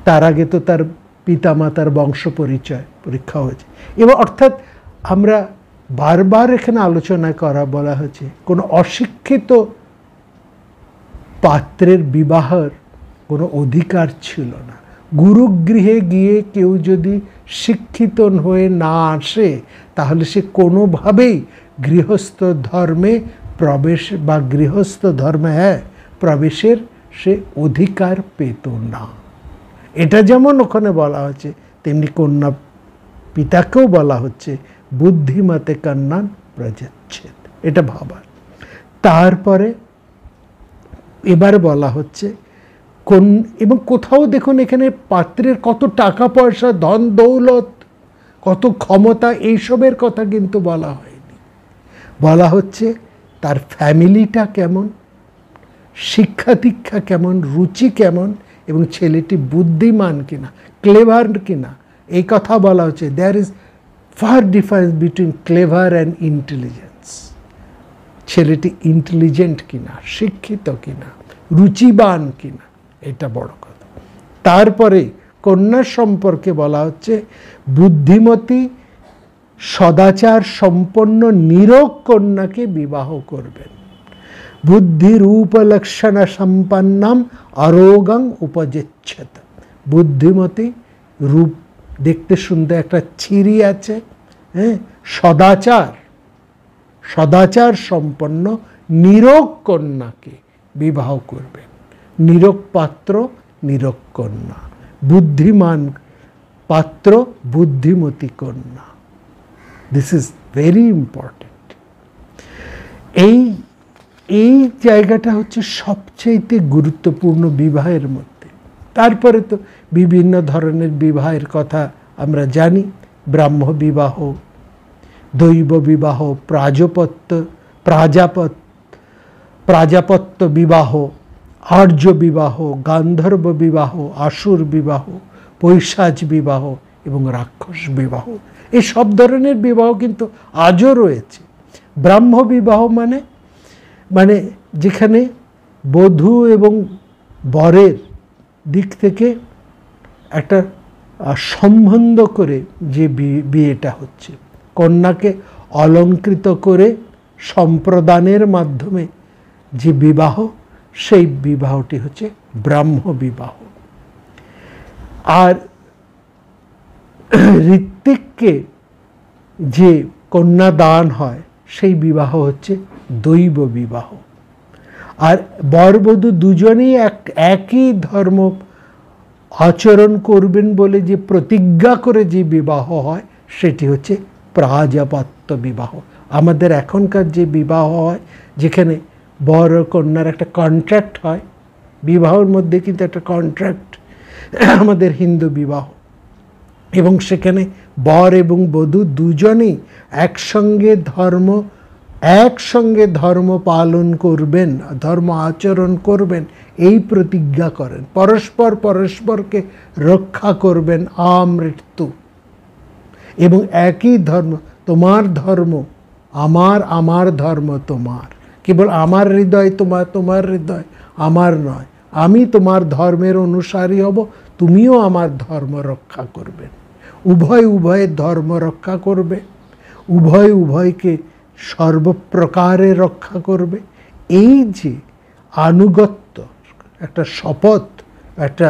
তার আগে তো তার পিতামাতার বংশ পরিচয় পরীক্ষা হয়েছে। এবং অর্থাৎ আমরা বারবার এখানে আলোচনা বলা হয়েছে কোনো অশিক্ষিত পাত্রের বিবাহের কোনো অধিকার ছিল না। গুরুগৃহে গিয়ে কেউ যদি শিক্ষিত হয়ে না আসে তাহলে সে কোনোভাবেই গৃহস্থ ধর্মে প্রবেশ বা গৃহস্থ ধর্মে প্রবেশের সে অধিকার পেত না। এটা যেমন ওখানে বলা হচ্ছে, তেমনি কন্যা পিতাকেও বলা হচ্ছে বুদ্ধিমতে কন্যান প্রযচ্ছেদ, এটা ভাবার। তারপরে এবার বলা হচ্ছে এবং কোথাও দেখুন এখানে পাত্রের কত টাকা পয়সা, ধন দৌলত, কত ক্ষমতা, এইসবের কথা কিন্তু বলা হয়নি। বলা হচ্ছে তার ফ্যামিলিটা কেমন, শিক্ষা দীক্ষা কেমন, রুচি কেমন, এবং ছেলেটি বুদ্ধিমান কিনা, ক্লেভার কিনা, এই কথা বলা হচ্ছে। There is far difference between clever and intelligence. ছেলেটি ইন্টেলিজেন্ট কিনা, শিক্ষিত কিনা, রুচিবান কিনা, এটা বড় কথা। তারপরে কন্যা সম্পর্কে বলা হচ্ছে বুদ্ধিমতী সদাচার সম্পন্ন নিরোগ কন্যাকে বিবাহ করবেন। বুদ্ধিরূপলক্ষণ সম্পন্নাম অরোগং উপযেচ্ছেত। বুদ্ধিমতী, রূপ দেখতে সুন্দর, একটা ছিরি আছে, হ্যাঁ, সদাচার সম্পন্ন নিরোগ কন্যাকে বিবাহ করবেন। নিরোগ পাত্র, নিরোগ কন্যা, বুদ্ধিমান পাত্র, বুদ্ধিমতী কন্যা। This is very important. এই জায়গাটা হচ্ছে সবচেয়ে গুরুত্বপূর্ণ বিবাহের মধ্যে। তারপরে তো বিভিন্ন ধরনের বিবাহের কথা আমরা জানি। ব্রাহ্ম বিবাহ, দৈব বিবাহ, প্রাজাপত্য বিবাহ, আর্য বিবাহ, গান্ধর্ব বিবাহ, আসুর বিবাহ, পৈশাচ বিবাহ এবং রাক্ষস বিবাহ। এই সব ধরনের বিবাহ কিন্তু আজও রয়েছে। ব্রাহ্ম বিবাহ মানে যেখানে বধূ এবং বরের দিক থেকে একটা সম্বন্ধ করে যে বিয়েটা হচ্ছে, কন্যাকে অলঙ্কৃত করে সম্প্রদানের মাধ্যমে যে বিবাহ, সেই বিবাহটি হচ্ছে ব্রাহ্ম বিবাহ। আর ঋত্বিককে যে কন্যা দান হয় সেই বিবাহ হচ্ছে দৈব বিবাহ। আর বরবধূ দুজনেই একই ধর্ম আচরণ করবেন বলে যে প্রতিজ্ঞা করে যে বিবাহ হয় সেটি হচ্ছে প্রাজাপত্য বিবাহ। আমাদের এখনকার যে বিবাহ হয়, যেখানে বর ও কন্যার একটা কন্ট্রাক্ট হয়, বিবাহের মধ্যে কিন্তু একটা কন্ট্রাক্ট আমাদের হিন্দু বিবাহ, এবং সেখানে বর এবং বধূ দুজনেই একসঙ্গে ধর্ম পালন করবেন, ধর্ম আচরণ করবেন, এই প্রতিজ্ঞা করেন। পরস্পরকে রক্ষা করবেন আমৃত্যু, এবং একই ধর্ম, তোমার ধর্ম আমার, আমার ধর্ম তোমার, কেবল আমার হৃদয় তোমার হৃদয় আমার নয়, আমি তোমার ধর্মের অনুসারী হব, তুমিও আমার ধর্ম রক্ষা করবেন। উভয়ের ধর্ম রক্ষা করবে, উভয়কে সর্বপ্রকারে রক্ষা করবে। এই যে আনুগত্য, একটা শপথ, একটা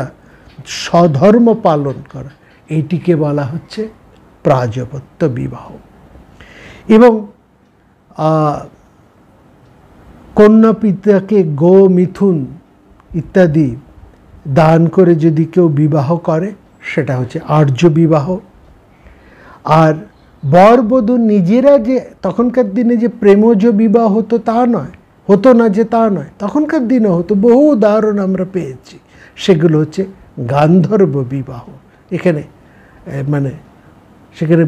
স্বধর্ম পালন করা, এইটিকে বলা হচ্ছে প্রাজাপত্য বিবাহ। এবং কন্যা পিতাকে গো, মিথুন ইত্যাদি দান করে যদি কেউ বিবাহ করে, সেটা হচ্ছে আর্য বিবাহ। আর বর বধূ নিজেরা যে তখনকার দিনে যে প্রেমজ বিবাহ হতো তা নয়, হতো না যে তা নয়, তখনকার দিনে হতো, বহু উদাহরণ আমরা পেয়েছি। সেগুলো হচ্ছে গান্ধর্ব বিবাহ। এখানে সেখানে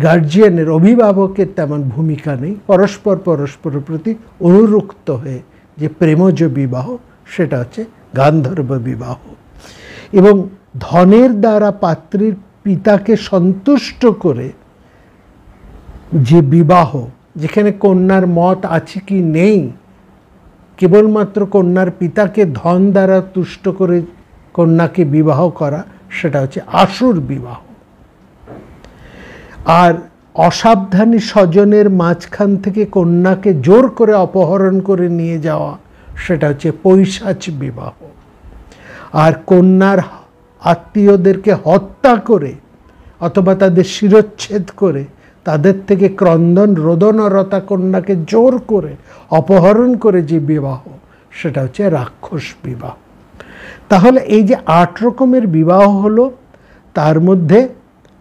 গার্জিয়ানের, অভিভাবকের তেমন ভূমিকা নেই, পরস্পরের প্রতি অনুরক্ত হয়ে যে প্রেমজ বিবাহ, সেটা হচ্ছে গান্ধর্ব বিবাহ। এবং ধনের দ্বারা পাত্রীর পিতাকে সন্তুষ্ট করে যে বিবাহ, যেখানে কন্যার মত আছে কি নেই, কেবলমাত্র কন্যার পিতাকে ধন দ্বারা তুষ্ট করে কন্যাকে বিবাহ করা, সেটা হচ্ছে আসুর বিবাহ। আর অসাবধানী স্বজনের মাঝখান থেকে কন্যাকে জোর করে অপহরণ করে নিয়ে যাওয়া, সেটা হচ্ছে পৈশাচ বিবাহ। আর কন্যার আত্মীয়দেরকে হত্যা করে অথবা তাদের শিরচ্ছেদ করে তাদের থেকে ক্রন্দন রোদনরতা কন্যাকে জোর করে অপহরণ করে যে বিবাহ, সেটা হচ্ছে রাক্ষস বিবাহ। তাহলে এই যে 8 রকমের বিবাহ হলো, তার মধ্যে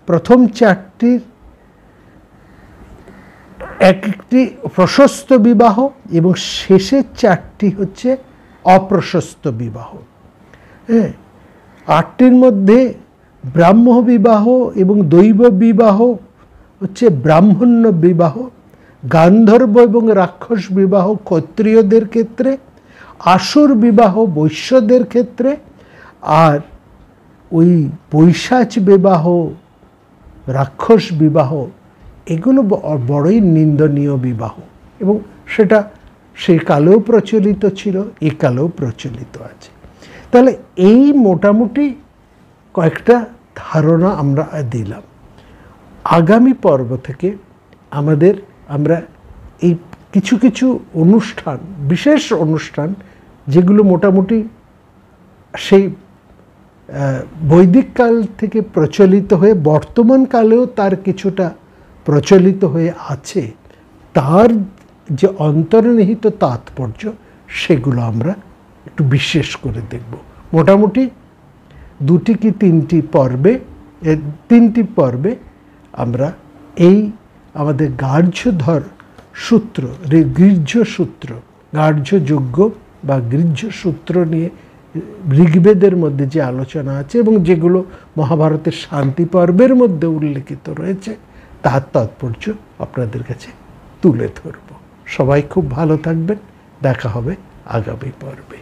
প্রথম 4টির একটি প্রশস্ত বিবাহ এবং শেষের 4টি হচ্ছে অপ্রশস্ত বিবাহ। হ্যাঁ, 8টির মধ্যে ব্রাহ্ম বিবাহ এবং দৈব বিবাহ হচ্ছে ব্রাহ্মণ্য বিবাহ, গান্ধর্ব এবং রাক্ষস বিবাহ ক্ষত্রিয়দের ক্ষেত্রে, আসুর বিবাহ বৈশ্যদের ক্ষেত্রে, আর ওই পৈশাচ বিবাহ, রাক্ষস বিবাহ, এগুলো বড়ই নিন্দনীয় বিবাহ, এবং সেটা সেই কালেও প্রচলিত ছিল, এই কালেও প্রচলিত আছে। তাহলে এই মোটামুটি কয়েকটা ধারণা আমরা দিলাম। আগামী পর্ব থেকে আমরা এই কিছু কিছু অনুষ্ঠান, বিশেষ অনুষ্ঠান, যেগুলো মোটামুটি সেই বৈদিক কাল থেকে প্রচলিত হয়ে বর্তমান কালেও তার কিছুটা প্রচলিত হয়ে আছে, তার যে অন্তর্নিহিত তাৎপর্য সেগুলো আমরা একটু বিশেষ করে দেখব। মোটামুটি 2 কি 3টি পর্বে আমরা এই আমাদের গার্হ্যধর সূত্র, গৃহ্য সূত্র, গার্হ্যযজ্ঞ বা গৃহ্য সূত্র নিয়ে ঋগ্বেদের মধ্যে যে আলোচনা আছে এবং যেগুলো মহাভারতের শান্তি পর্বের মধ্যে উল্লেখিত রয়েছে, তার তাৎপর্য আপনাদের কাছে তুলে ধরব। সবাই খুব ভালো থাকবেন। দেখা হবে আগামী পর্বে।